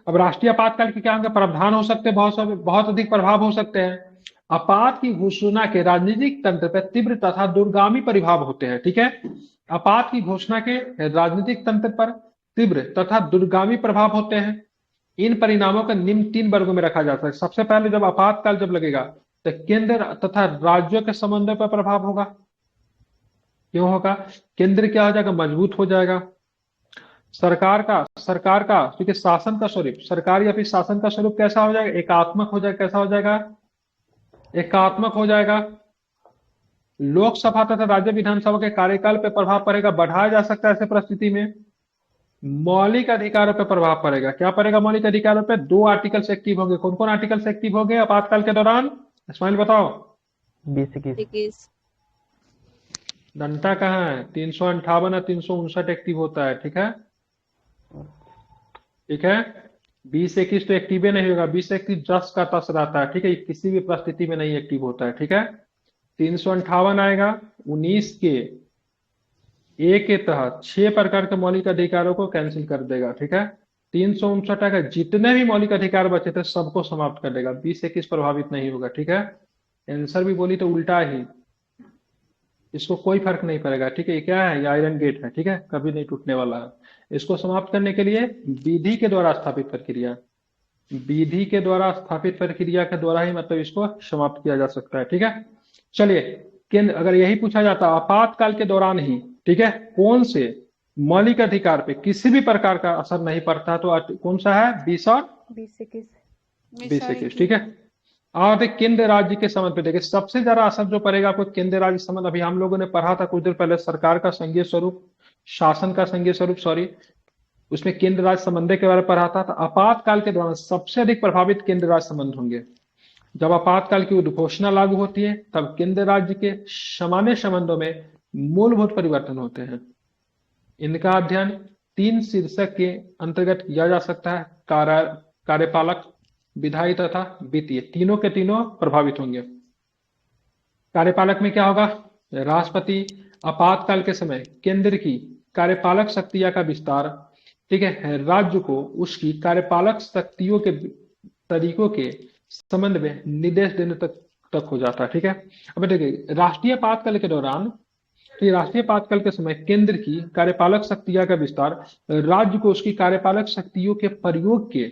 अब राष्ट्रीय आपातकाल के क्या होंगे? प्रावधान हो सकते हैं, बहुत अधिक प्रभाव हो सकते हैं। आपात की घोषणा के राजनीतिक तंत्र पर तीव्र तथा दूरगामी प्रभाव होते हैं। ठीक है, आपात की घोषणा के राजनीतिक तंत्र पर तीव्र तथा दूरगामी प्रभाव होते हैं। इन परिणामों को निम्न 3 वर्गों में रखा जा सकता है। सबसे पहले जब आपातकाल जब लगेगा तो केंद्र तथा राज्यों के समन्वय पर प्रभाव होगा। क्यों होगा? केंद्र क्या हो जाएगा? मजबूत हो जाएगा। सरकार का क्योंकि शासन का स्वरूप, सरकार या फिर शासन का स्वरूप कैसा हो जाएगा? एकात्मक हो जाएगा। कैसा हो जाएगा? एकात्मक हो जाएगा। लोकसभा तथा राज्य विधानसभा के कार्यकाल पर प्रभाव पड़ेगा, बढ़ाया जा सकता है ऐसे परिस्थिति में। मौलिक अधिकारों पर प्रभाव पड़ेगा, क्या पड़ेगा मौलिक अधिकारों पर? 2 आर्टिकल्स एक्टिव होंगे। कौन कौन आर्टिकल्स एक्टिव होंगे आपातकाल के दौरान? इस्माइल बताओ। 21। डंटा कहाँ है? 358 और 359 एक्टिव होता है, ठीक है, ठीक है। 20-21 तो एक्टिव ही नहीं होगा, 20-21 जस का तस रहता है, ठीक है, ये किसी भी परिस्थिति में नहीं एक्टिव होता है, ठीक है। 358 आएगा 19 के ए के तहत 6 प्रकार के मौलिक अधिकारों को कैंसिल कर देगा, ठीक है। 359 आएगा जितने भी मौलिक अधिकार बचे थे सबको समाप्त कर देगा, 20-21 प्रभावित नहीं होगा, ठीक है। आंसर भी बोली तो उल्टा ही, इसको कोई फर्क नहीं पड़ेगा, ठीक है। ये क्या है? ये आयरन गेट है, ठीक है, कभी नहीं टूटने वाला है। इसको समाप्त करने के लिए विधि के द्वारा स्थापित प्रक्रिया, विधि के द्वारा स्थापित प्रक्रिया के द्वारा ही मतलब इसको समाप्त किया जा सकता है, ठीक है। चलिए, केंद्र अगर यही पूछा जाता आपातकाल के दौरान ही, ठीक है, कौन से मौलिक अधिकार पे किसी भी प्रकार का असर नहीं पड़ता, तो कौन सा है? 20 और 20-21, ठीक है। और केंद्र राज्य के संबंध पे देखिए, सबसे ज्यादा असर जो पड़ेगा आपको केंद्र राज्य संबंध, अभी हम लोगों ने पढ़ा था कुछ देर पहले, सरकार का संघीय स्वरूप, शासन का संघीय स्वरूप, सॉरी, उसमें केंद्र राज्य संबंध के बारे में पढ़ा था। तो आपातकाल के दौरान सबसे अधिक प्रभावित केंद्र राज्य संबंध होंगे। जब आपातकाल की उद्घोषणा लागू होती है तब केंद्र राज्य के सामान्य संबंधों में मूलभूत परिवर्तन होते हैं। इनका अध्ययन 3 शीर्षक के अंतर्गत किया जा सकता है, कार्यपालक, विधायी तथा वित्तीय, तीनों के तीनों प्रभावित होंगे। कार्यपालक में क्या होगा? राष्ट्रपति आपातकाल के समय केंद्र की कार्यपालक शक्तियां का विस्तार, ठीक है, राज्य को उसकी कार्यपालक शक्तियों के तरीकों के संबंध में निर्देश देने तक हो जाता है, ठीक है। अब देखिए, राष्ट्रीय आपातकाल के दौरान, राष्ट्रीय आपातकाल के समय केंद्र की कार्यपालक शक्तियां का विस्तार राज्य को उसकी कार्यपालक शक्तियों के प्रयोग के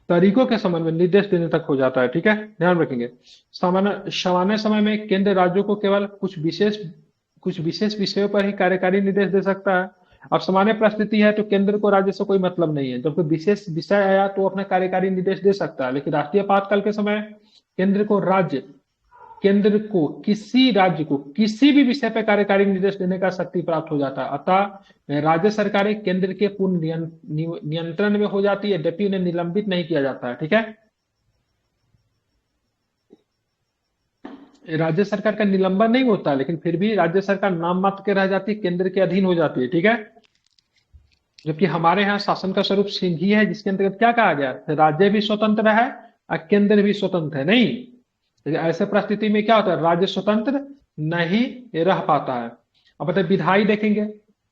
तरीकों के संबंध में निर्देश देने तक हो जाता है, ठीक है, ध्यान रखेंगे। सामान्य समय में केंद्र राज्यों को केवल कुछ विशेष विषयों पर ही कार्यकारी निर्देश दे सकता है। अब सामान्य परिस्थिति है तो केंद्र को राज्य से कोई मतलब नहीं है, जब कोई विशेष विषय आया तो अपना कार्यकारी निर्देश दे सकता है। लेकिन राष्ट्रीय आपातकाल के समय केंद्र को किसी राज्य को किसी भी विषय पर कार्यकारी निर्देश देने का शक्ति प्राप्त हो जाता है। अतः राज्य सरकारें केंद्र के पूर्ण नियंत्रण में हो जाती है, यद्यपि उन्हें निलंबित नहीं किया जाता है, ठीक है। राज्य सरकार का निलंबन नहीं होता, लेकिन फिर भी राज्य सरकार नाम मात्र के रह जाती है, केंद्र के अधीन हो जाती है, ठीक है। जबकि हमारे यहाँ शासन का स्वरूप सिंघी है, जिसके अंतर्गत क्या कहा गया? राज्य भी स्वतंत्र है और केंद्र भी स्वतंत्र है, नहीं। लेकिन ऐसे परिस्थिति में क्या होता है? राज्य स्वतंत्र नहीं रह पाता है। अब बताइए, विधायी देखेंगे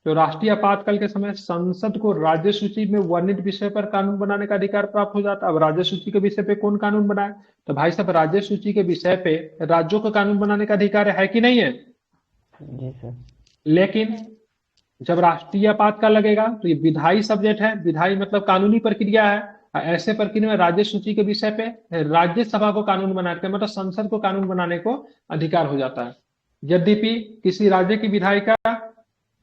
तो राष्ट्रीय आपातकाल के समय संसद को राज्य सूची में वर्णित विषय पर कानून बनाने का अधिकार प्राप्त हो जाता है। अब राज्य सूची के विषय पे कौन कानून बनाए? तो भाई साहब, राज्य सूची के विषय पे राज्यों को कानून बनाने का अधिकार है कि नहीं है? जी सर। लेकिन जब राष्ट्रीय आपातकाल लगेगा तो ये विधायी सब्जेक्ट है, विधायी मतलब कानूनी प्रक्रिया है। ऐसे प्रक्रिया में राज्य सूची के विषय पे राज्यसभा को कानून बनाने का मतलब संसद को कानून बनाने को अधिकार हो जाता है। यद्यपि किसी राज्य की विधायिका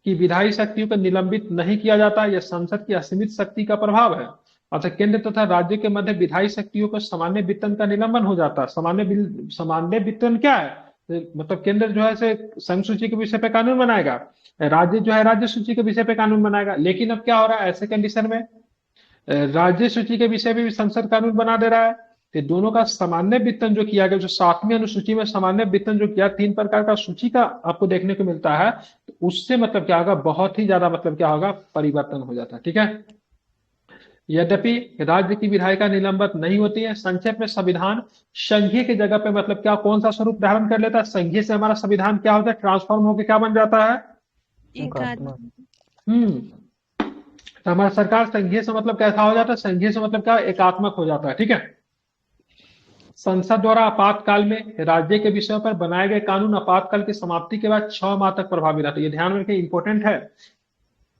की विधायी शक्तियों को निलंबित नहीं किया जाता, यह संसद की असीमित शक्ति का प्रभाव है। अतः केंद्र तथा राज्य के मध्य विधायी शक्तियों को सामान्य वित्तन का निलंबन हो जाता है। सामान्य वित्तन क्या है? मतलब केंद्र जो है संघ सूची के विषय पे कानून बनाएगा, राज्य जो है राज्य सूची के विषय पे कानून बनाएगा। लेकिन अब क्या हो रहा है ऐसे कंडीशन में? राज्य सूची के विषय पे भी संसद कानून बना दे रहा है। तो दोनों का सामान्य वित्तन जो किया गया, जो 7वीं अनुसूची में सामान्य वित्तन जो किया, 3 प्रकार का सूची का आपको देखने को मिलता है, तो उससे मतलब क्या होगा? बहुत ही ज्यादा मतलब क्या होगा? परिवर्तन हो जाता है, ठीक है। यद्यपि राज्य की विधायिका निलंबित नहीं होती है। संक्षेप में संविधान संघीय की जगह पे मतलब क्या, कौन सा स्वरूप धारण कर लेता है? संघीय से हमारा संविधान क्या होता है? ट्रांसफॉर्म होकर क्या बन जाता है? तो हमारा सरकार संघीय से मतलब कैसा हो जाता है? संघीय से मतलब क्या? एकात्मक हो जाता है, ठीक है। संसद द्वारा आपातकाल में राज्य के विषयों पर बनाए गए कानून आपातकाल की समाप्ति के बाद 6 माह तक प्रभावी रहते हैं। ये ध्यान रखें, इंपॉर्टेंट है।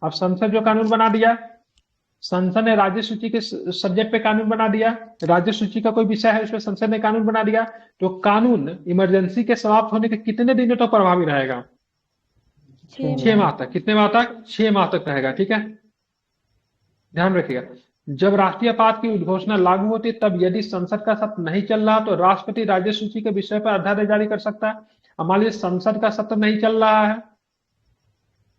अब संसद जो कानून बना दिया, संसद ने राज्य सूची के सब्जेक्ट पे कानून बना दिया, राज्य सूची का कोई विषय है उसमें संसद ने कानून बना दिया, तो कानून इमरजेंसी के समाप्त होने के कितने दिनों तक प्रभावी रहेगा? 6 माह तक। कितने माह तक? 6 माह तक रहेगा, ठीक है, ध्यान रखिएगा। जब राष्ट्रीय आपात की उद्घोषणा लागू होती है तब यदि संसद का सत्र नहीं चल रहा तो राष्ट्रपति राज्य सूची के विषय पर अध्यादेश जारी कर सकता है। अब मान लीजिए संसद का सत्र नहीं चल रहा है,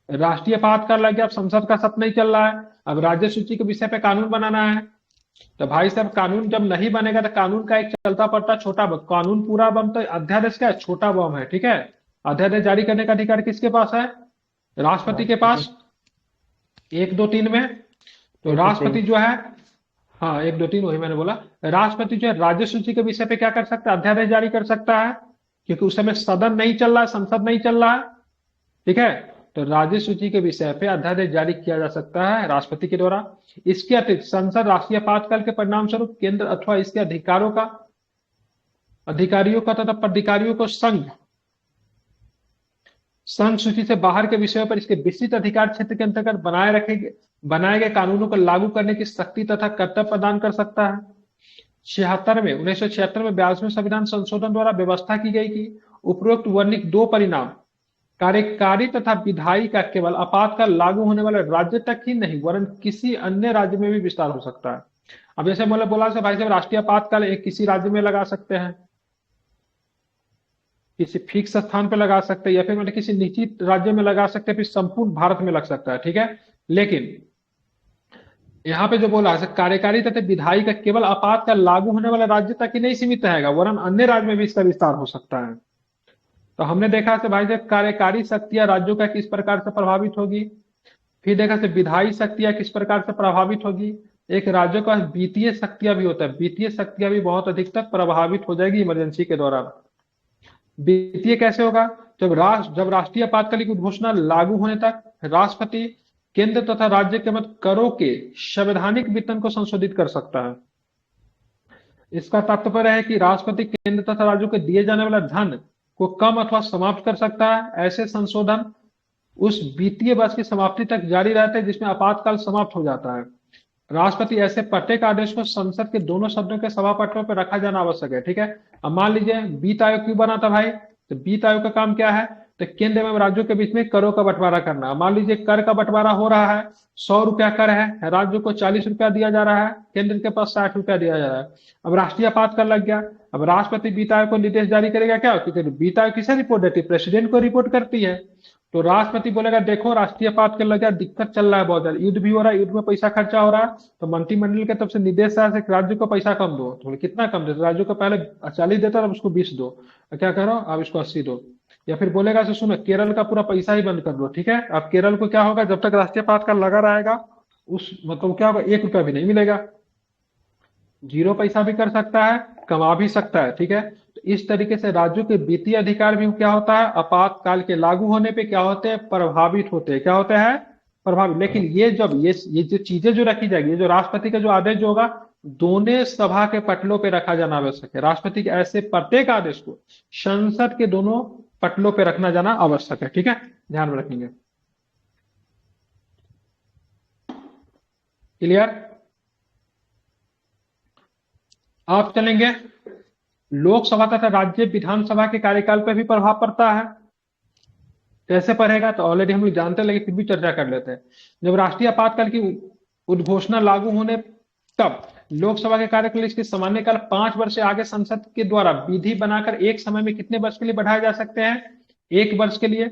राष्ट्रीय आपातकाल लग गया, अब संसद का सत्र नहीं चल रहा है, अब राज्य सूची के विषय पे कानून बनाना है। तो भाई साहब कानून जब नहीं बनेगा तो कानून का एक चलता पड़ता छोटा बम, कानून पूरा बम तो अध्यादेश का छोटा बम है, ठीक है। अध्यादेश जारी करने का अधिकार किसके पास है? राष्ट्रपति के पास, 1, 2, 3 में। तो राष्ट्रपति जो है, हाँ 1, 2, 3 वही मैंने बोला, राष्ट्रपति जो है राज्य सूची के विषय पे क्या कर सकता है? अध्यादेश जारी कर सकता है, क्योंकि उस समय सदन नहीं चल रहा है, संसद नहीं चल रहा है, ठीक है। तो राज्य सूची के विषय पे अध्यादेश जारी किया जा सकता है राष्ट्रपति के द्वारा। इसके अतिरिक्त संसद राष्ट्रीय आपातकाल के परिणाम स्वरूप केंद्र अथवा इसके अधिकारियों का तथा पदाधिकारियों को संघ सूची से बाहर के विषयों पर इसके विस्तृत अधिकार क्षेत्र के अंतर्गत बनाए गए कानूनों को लागू करने की शक्ति तथा कर्तव्य प्रदान कर सकता है। 1976 में 42वें संविधान संशोधन द्वारा व्यवस्था की गई कि उपरोक्त वर्णित 2 परिणाम कार्यकारी तथा विधायी का केवल आपातकाल लागू होने वाले राज्य तक ही नहीं वरन किसी अन्य राज्य में भी विस्तार हो सकता है। अब जैसे बोला से भाई साहब राष्ट्रीय आपातकाल एक किसी राज्य में लगा सकते हैं, किसी फिक्स स्थान पे लगा सकते हैं, या फिर मतलब किसी निश्चित राज्य में लगा सकते हैं, फिर संपूर्ण भारत में लग सकता है, ठीक है। लेकिन यहाँ पे जो बोला है कार्यकारी तथा विधायी का केवल आपातकाल लागू होने वाले राज्य तक ही नहीं सीमित रहेगा वरन अन्य राज्य में भी इसका विस्तार हो सकता है। तो हमने देखा से भाई साहब कार्यकारी शक्तियां राज्यों का किस प्रकार से प्रभावित होगी, फिर देखा से विधायी शक्तियां किस प्रकार से प्रभावित होगी, एक राज्यों का वित्तीय शक्तियां भी होता है, वित्तीय शक्तियां भी बहुत अधिक तक प्रभावित हो जाएगी इमरजेंसी के दौरान। वित्तीय कैसे होगा? जब राष्ट्रीय आपातकाल की घोषणा लागू होने तक राष्ट्रपति केंद्र तथा राज्य के मध्य करों के संवैधानिक वितरण को संशोधित कर सकता है। इसका तात्पर्य है कि राष्ट्रपति केंद्र तथा राज्यों को दिए जाने वाला धन को कम अथवा समाप्त कर सकता है। ऐसे संशोधन उस वित्तीय वर्ष की समाप्ति तक जारी रहते हैं जिसमें आपातकाल समाप्त हो जाता है। राष्ट्रपति ऐसे प्रत्येक आदेश को संसद के दोनों सदनों के सभापतियों पर रखा जाना आवश्यक है, ठीक है। अब मान लीजिए वित्त आयोग क्यों बना था भाई? तो वित्त आयोग का काम क्या है? तो केंद्र एवं राज्यों के बीच में करों का बंटवारा करना। मान लीजिए कर का बंटवारा हो रहा है, 100 रुपया कर है, राज्यों को 40 रुपया दिया जा रहा है, केंद्र के पास 60 रुपया दिया जा रहा है। अब राष्ट्रीय आपातकाल लग गया, अब राष्ट्रपति वित्त आयोग को निर्देश जारी करेगा क्या? क्योंकि वित्त आयोग किसे रिपोर्ट देती है? प्रेसिडेंट को रिपोर्ट करती है। तो राष्ट्रपति बोलेगा देखो राष्ट्रीय आपातकाल लग गया, दिक्कत चल रहा है बहुत ज्यादा, युद्ध भी हो रहा है, युद्ध में पैसा खर्चा हो रहा है, तो मंत्रिमंडल के तरफ से निर्देश आया है राज्य को पैसा कम दो। तो कितना कम दे? राज्यों को पहले 40 देता, अब उसको 20 दो, क्या करो अब इसको 80 दो। या फिर बोलेगा से सुनो केरल का पूरा पैसा ही बंद कर दो, ठीक है। अब केरल को क्या होगा? जब तक राष्ट्रीय आपातकाल लगा रहेगा उस मतलब क्या होगा? 1 रुपया भी नहीं मिलेगा, 0 पैसा भी कर सकता है, कमा भी सकता है, ठीक है। तो इस तरीके से राज्यों के वित्तीय अधिकार भी क्या होता है? आपातकाल के लागू होने पे क्या होते हैं? प्रभावित होते हैं। क्या होते हैं? प्रभावित। लेकिन ये जो चीजें जो रखी जाएगी, ये जो राष्ट्रपति का जो आदेश जो होगा दोनों सभा के पटलों पे रखा जाना आवश्यक है। राष्ट्रपति के ऐसे प्रत्येक आदेश को संसद के दोनों पटलों पे रखना जाना आवश्यक है, ठीक है, ध्यान में रखेंगे। क्लियर? आप चलेंगे लोकसभा तथा राज्य विधानसभा के कार्यकाल पर भी प्रभाव पड़ता है। कैसे पड़ेगा? तो ऑलरेडी हम लोग जानते हैं, लेकिन फिर भी चर्चा कर लेते हैं। जब राष्ट्रीय आपातकाल की उद्घोषणा लागू होने तब लोकसभा के कार्यकाल इसके सामान्य काल 5 वर्ष से आगे संसद के द्वारा विधि बनाकर एक समय में कितने वर्ष के लिए बढ़ाए जा सकते हैं? 1 वर्ष के लिए।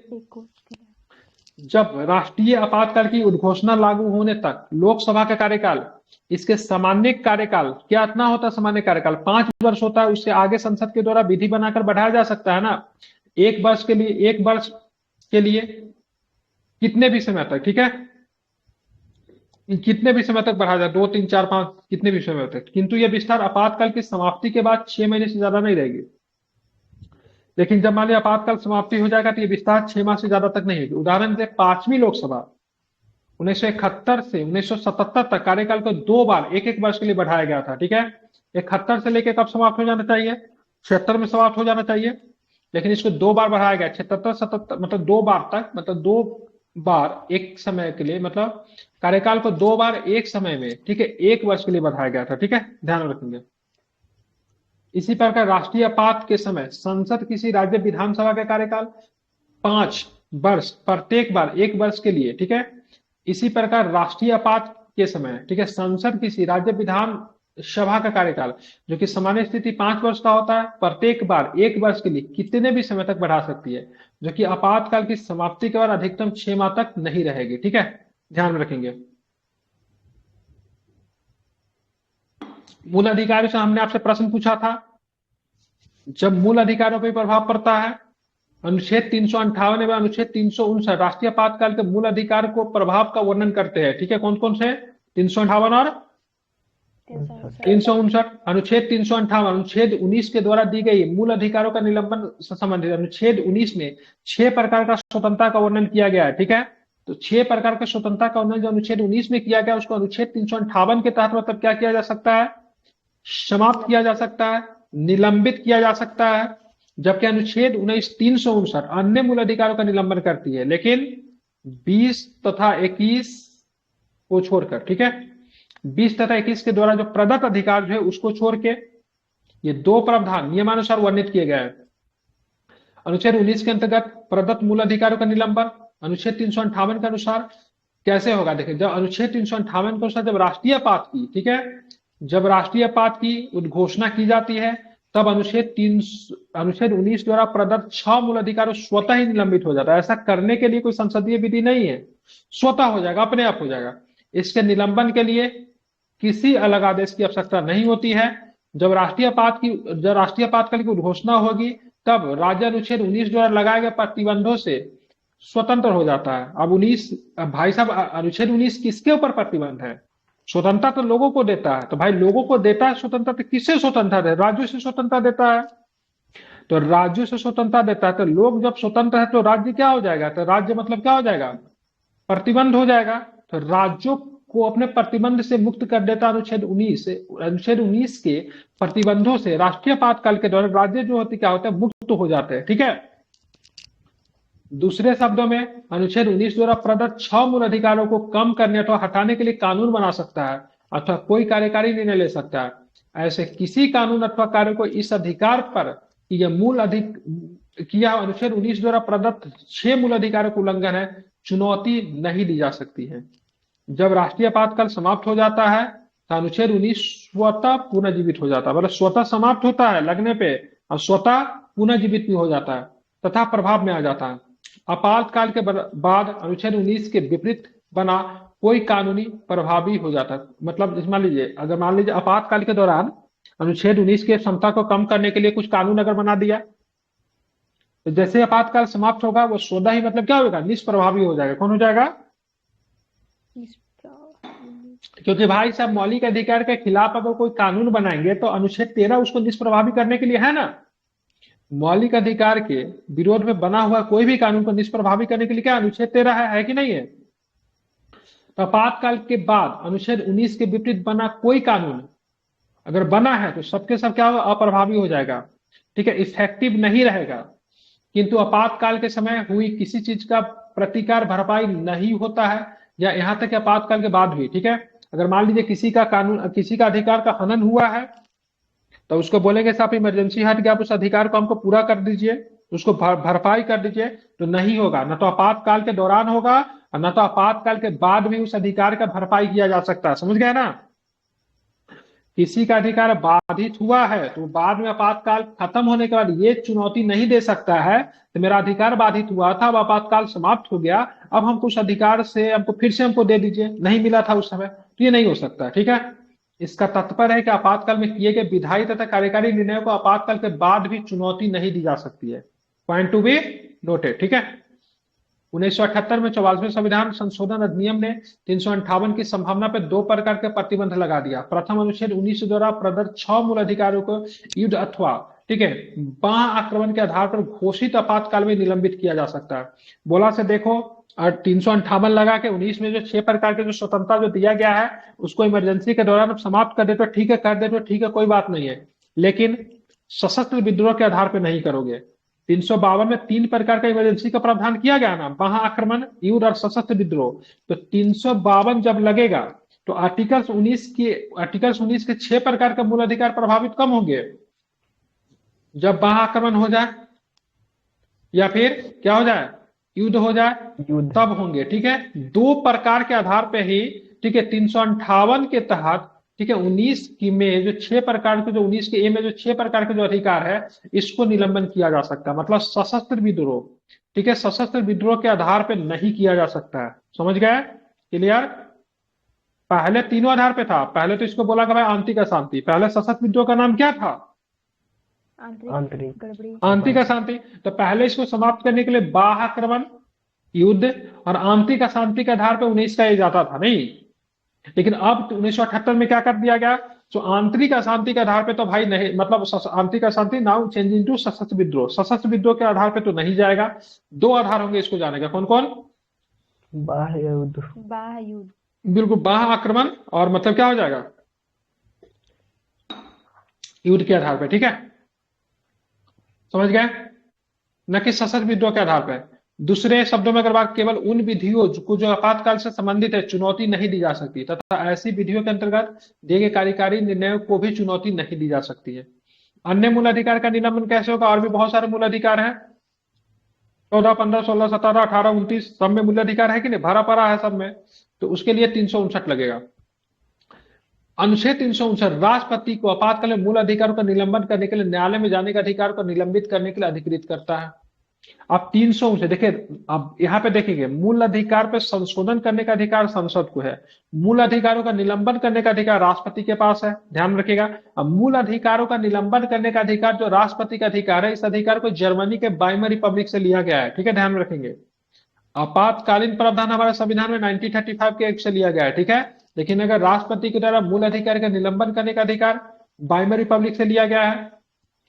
जब राष्ट्रीय आपातकाल की उद्घोषणा लागू होने तक लोकसभा का कार्यकाल इसके सामान्य कार्यकाल क्या इतना होता है? सामान्य कार्यकाल 5 वर्ष होता है, उससे आगे संसद के द्वारा विधि बनाकर बढ़ाया जा सकता है ना। 1 वर्ष के लिए कितने भी समय तक, ठीक है, कितने भी समय तक बढ़ाया जाए, 2, 3, 4, 5 कितने भी समय तक। किंतु यह विस्तार आपातकाल की समाप्ति के बाद 6 महीने से ज्यादा नहीं रहेगी। लेकिन जब मान लिया आपातकाल समाप्ति हो जाएगा तो ये विस्तार 6 माह से ज्यादा तक नहीं होगी। उदाहरण से 5वीं लोकसभा 1971 से 1977 तक कार्यकाल को 2 बार 1-1 वर्ष के लिए बढ़ाया गया था, ठीक है। 71 से लेकर कब समाप्त हो जाना चाहिए? 76 में समाप्त हो जाना चाहिए, लेकिन इसको 2 बार बढ़ाया गया। 76, 77 मतलब 2 बार तक, मतलब 2 बार एक समय के लिए, मतलब कार्यकाल को 2 बार एक समय में, ठीक है, 1 वर्ष के लिए बढ़ाया गया था, ठीक है, ध्यान रखेंगे। इसी प्रकार राष्ट्रीय आपात के समय संसद किसी राज्य विधानसभा का कार्यकाल 5 वर्ष प्रत्येक बार 1 वर्ष के लिए, ठीक है। इसी प्रकार राष्ट्रीय आपात के समय, ठीक है, संसद किसी राज्य विधान सभा का कार्यकाल, जो कि सामान्य स्थिति 5 वर्ष का होता है, प्रत्येक बार 1 वर्ष के लिए कितने भी समय तक बढ़ा सकती है, जो कि आपातकाल की समाप्ति के बाद अधिकतम 6 माह तक नहीं रहेगी। ठीक है, ध्यान में रखेंगे। मूल अधिकारों से हमने आपसे प्रश्न पूछा था, जब मूल अधिकारों पर प्रभाव पड़ता है, अनुच्छेद 358 एवं अनुच्छेद 359 राष्ट्रीय आपातकाल के मूल अधिकार को प्रभाव का वर्णन करते हैं। ठीक है, कौन कौन से? 358 और 359। अनुच्छेद 358 अनुच्छेद 19 के द्वारा दी गई मूल अधिकारों का निलंबन से संबंधित अनुच्छेद 19 में 6 प्रकार का स्वतंत्रता का वर्णन किया गया है। ठीक है, तो 6 प्रकार का स्वतंत्रता का वर्णन जो अनुच्छेद 19 में किया गया, उसको अनुच्छेद 358 के तहत मतलब क्या किया जा सकता है? समाप्त किया जा सकता है, निलंबित किया जा सकता है। जबकि अनुच्छेद 359 अन्य मूल अधिकारों का निलंबन करती है, लेकिन 20 तथा 21 को छोड़कर। ठीक है, 20 तथा 21 के द्वारा जो प्रदत्त अधिकार जो है उसको छोड़ के ये 2 प्रावधान नियमानुसार वर्णित किए गए हैं। अनुच्छेद 19 के अंतर्गत प्रदत्त मूल अधिकारों का निलंबन अनुच्छेद 358 के अनुसार कैसे होगा? देखिए, जब अनुच्छेद 358 के अनुसार जब राष्ट्रीय आपात की, ठीक है, जब राष्ट्रीय आपात की उद्घोषणा की जाती है, तब अनुच्छेद 19 द्वारा प्रदत्त 6 मूल अधिकारों स्वतः ही निलंबित हो जाता है। ऐसा करने के लिए कोई संसदीय विधि नहीं है, स्वतः हो जाएगा, अपने आप हो जाएगा। इसके निलंबन के लिए किसी अलग आदेश की आवश्यकता नहीं होती है। जब राष्ट्रीय आपातकाल की उद्घोषणा होगी, तब राज्य अनुच्छेद 19 द्वारा लगाए गए प्रतिबंधों से स्वतंत्र हो जाता है। अब भाई साहब, अनुच्छेद 19 किसके ऊपर प्रतिबंध है? स्वतंत्रता तो लोगों को देता है, तो भाई लोगों को देता है स्वतंत्रता, तो किससे स्वतंत्रता देता है? राज्यों से स्वतंत्रता देता है। तो राज्यों से स्वतंत्रता देता है, तो लोग जब स्वतंत्र है तो राज्य क्या हो जाएगा? तो राज्य मतलब क्या हो जाएगा? प्रतिबंध हो जाएगा। तो राज्यों को अपने प्रतिबंध से मुक्त कर देता अनुच्छेद 19 के प्रतिबंधों से राष्ट्रीय आपातकाल के दौरान राज्य जो होते क्या होते हैं? मुक्त हो जाते हैं। ठीक है, दूसरे शब्दों में अनुच्छेद 19 द्वारा प्रदत्त 6 मूल अधिकारों को कम करने अथवा हटाने के लिए कानून बना सकता है अथवा कोई कार्यकारी निर्णय ले सकता है। ऐसे किसी कानून अथवा कार्य को इस अधिकार पर किया अनुच्छेद 19 द्वारा प्रदत्त 6 मूल अधिकारों का उल्लंघन है, चुनौती नहीं दी जा सकती है। जब राष्ट्रीय आपातकाल समाप्त हो जाता है तो अनुच्छेद 19 स्वतः पुनर्जीवित हो जाता है, मतलब स्वतः समाप्त होता है लगने पे और स्वतः पुनर्जीवित भी हो जाता है तथा प्रभाव में आ जाता है। आपातकाल के बाद अनुच्छेद 19 के विपरीत बना कोई कानूनी प्रभावी हो जाता है। मतलब मान लीजिए आपातकाल के दौरान अनुच्छेद 19 के क्षमता को कम करने के लिए कुछ कानून अगर बना दिया, तो जैसे आपातकाल समाप्त होगा वो स्वतः ही मतलब क्या होगा? निष्प्रभावी हो जाएगा। कौन हो जाएगा? क्योंकि भाई साहब मौलिक अधिकार के खिलाफ अगर कोई कानून बनाएंगे तो अनुच्छेद 13 उसको निष्प्रभावी करने के लिए है ना। मौलिक अधिकार के विरोध में बना हुआ कोई भी कानून को निष्प्रभावी करने के लिए क्या अनुच्छेद 13 है कि नहीं है? तो आपातकाल के बाद अनुच्छेद 19 के विपरीत बना कोई कानून अगर बना है तो सबके सब क्या होगा? अप्रभावी हो जाएगा। ठीक है, इफेक्टिव नहीं रहेगा। किंतु आपातकाल के समय हुई किसी चीज का प्रतिकार भरपाई नहीं होता है, या यहां तक आपातकाल के बाद भी। ठीक है, अगर मान लीजिए किसी का अधिकार का हनन हुआ है तो उसको बोलेंगे साहब इमरजेंसी हट गया, आप उस अधिकार को हमको पूरा कर दीजिए, उसको भरपाई कर दीजिए, तो नहीं होगा। न तो आपातकाल के दौरान होगा और न तो आपातकाल के बाद भी उस अधिकार का भरपाई किया जा सकता है। समझ गए ना? किसी का अधिकार बाधित हुआ है तो बाद में आपातकाल खत्म होने के बाद ये चुनौती नहीं दे सकता है तो मेरा अधिकार बाधित हुआ था, अब आपातकाल समाप्त हो गया, अब हमको उस अधिकार से फिर से हमको दे दीजिए, नहीं मिला था उस समय, तो ये नहीं हो सकता। ठीक है, इसका तात्पर्य है कि आपातकाल में किए गए विधायी तथा कार्यकारी निर्णयों को आपातकाल के बाद भी चुनौती नहीं दी जा सकती है। Point to be noted. ठीक है, 1978 में 44वें संविधान संशोधन अधिनियम ने 358 की संभावना पर 2 प्रकार के प्रतिबंध लगा दिया। प्रथम, अनुच्छेद 19 द्वारा प्रदत्त 6 मूल अधिकारों को युद्ध अथवा ठीक है बाह्य आक्रमण के आधार पर घोषित आपातकाल में निलंबित किया जा सकता है। बोला से देखो, और 358 लगा के 19 में जो 6 प्रकार के जो स्वतंत्रता जो दिया गया है उसको इमरजेंसी के दौरान समाप्त कर दे तो ठीक है, कर दे तो ठीक है, कोई बात नहीं है, लेकिन सशस्त्र विद्रोह के आधार पर नहीं करोगे। 352 में 3 प्रकार का इमरजेंसी का प्रावधान किया गया ना, बाह्य आक्रमण, युद्ध और सशस्त्र विद्रोह। तो 352 जब लगेगा तो आर्टिकल्स 19 के 6 प्रकार का मूल अधिकार प्रभावित कम होंगे जब बाह्य आक्रमण हो जाए या फिर क्या हो जाए? युद्ध हो जाए, तब होंगे। ठीक है, 2 प्रकार के आधार पे ही ठीक है 358 के तहत ठीक है। 19 की में जो 6 प्रकार के, जो 19 के ए में जो 6 प्रकार के जो अधिकार है, इसको निलंबन किया जा सकता है। मतलब सशस्त्र विद्रोह, ठीक है, सशस्त्र विद्रोह के आधार पे नहीं किया जा सकता है। समझ गए? क्लियर? पहले तीनों आधार पे था। पहले तो इसको बोला गया भाई आंतरिक अशांति। पहले सशस्त्र विद्रोह का नाम क्या था? आंतरिक गड़बड़ी। आंतरिक अशांति। तो पहले इसको समाप्त करने के लिए बाह्य आक्रमण, युद्ध और आंतरिक अशांति के आधार पर 19 का एज आता था, नहीं। लेकिन अब 1978 में क्या कर दिया गया? तो आंतरिक अशांति के आधार पे तो भाई नहीं, मतलब आंतरिक अशांति नाउ चेंज इनटू सशस्त्र विद्रोह। सशस्त्र विद्रोह के आधार पे तो नहीं जाएगा। दो आधार होंगे इसको जाने का। कौन कौन? बाह्य युद्ध। बाह्य युद्ध। बिल्कुल, बाह्य आक्रमण और मतलब क्या हो जाएगा? युद्ध के आधार पे, ठीक है। समझ गए? न कि सशस्त्र विद्रोह के आधार पर। दूसरे शब्दों में अगर बात, केवल उन विधियों को जो आपातकाल से संबंधित है चुनौती नहीं दी जा सकती, तथा ऐसी विधियों के अंतर्गत दिए गए कार्यकारी निर्णयों को भी चुनौती नहीं दी जा सकती है। अन्य मूल अधिकार का निलंबन कैसे होगा? और भी बहुत सारे मूल अधिकार हैं, 14, 15, 16, 17, 18, 29 सब में मूल अधिकार है कि नहीं? भरा पड़ा है सब में। तो उसके लिए 359 लगेगा। अनुच्छेद 359 राष्ट्रपति को आपातकाल में मूल अधिकारों का निलंबन करने के लिए न्यायालय में जाने के अधिकार को निलंबित करने के लिए अधिकृत करता है। अब 359 देखिए, अब यहाँ पे देखेंगे, मूल अधिकार पे संशोधन करने का अधिकार संसद को है। मूल अधिकारों का निलंबन करने का अधिकार राष्ट्रपति के पास है, ध्यान रखिएगा। अब मूल अधिकारों का निलंबन करने का अधिकार जो राष्ट्रपति का अधिकार है, इस अधिकार को जर्मनी के वाइमर रिपब्लिक से लिया गया है, ठीक है, ध्यान रखेंगे। आपातकालीन प्रावधान हमारे संविधान में 1935 के एक्ट से लिया गया है, ठीक है। लेकिन अगर राष्ट्रपति के द्वारा मूल अधिकार का निलंबन करने का अधिकार वाइमर रिपब्लिक से लिया गया है।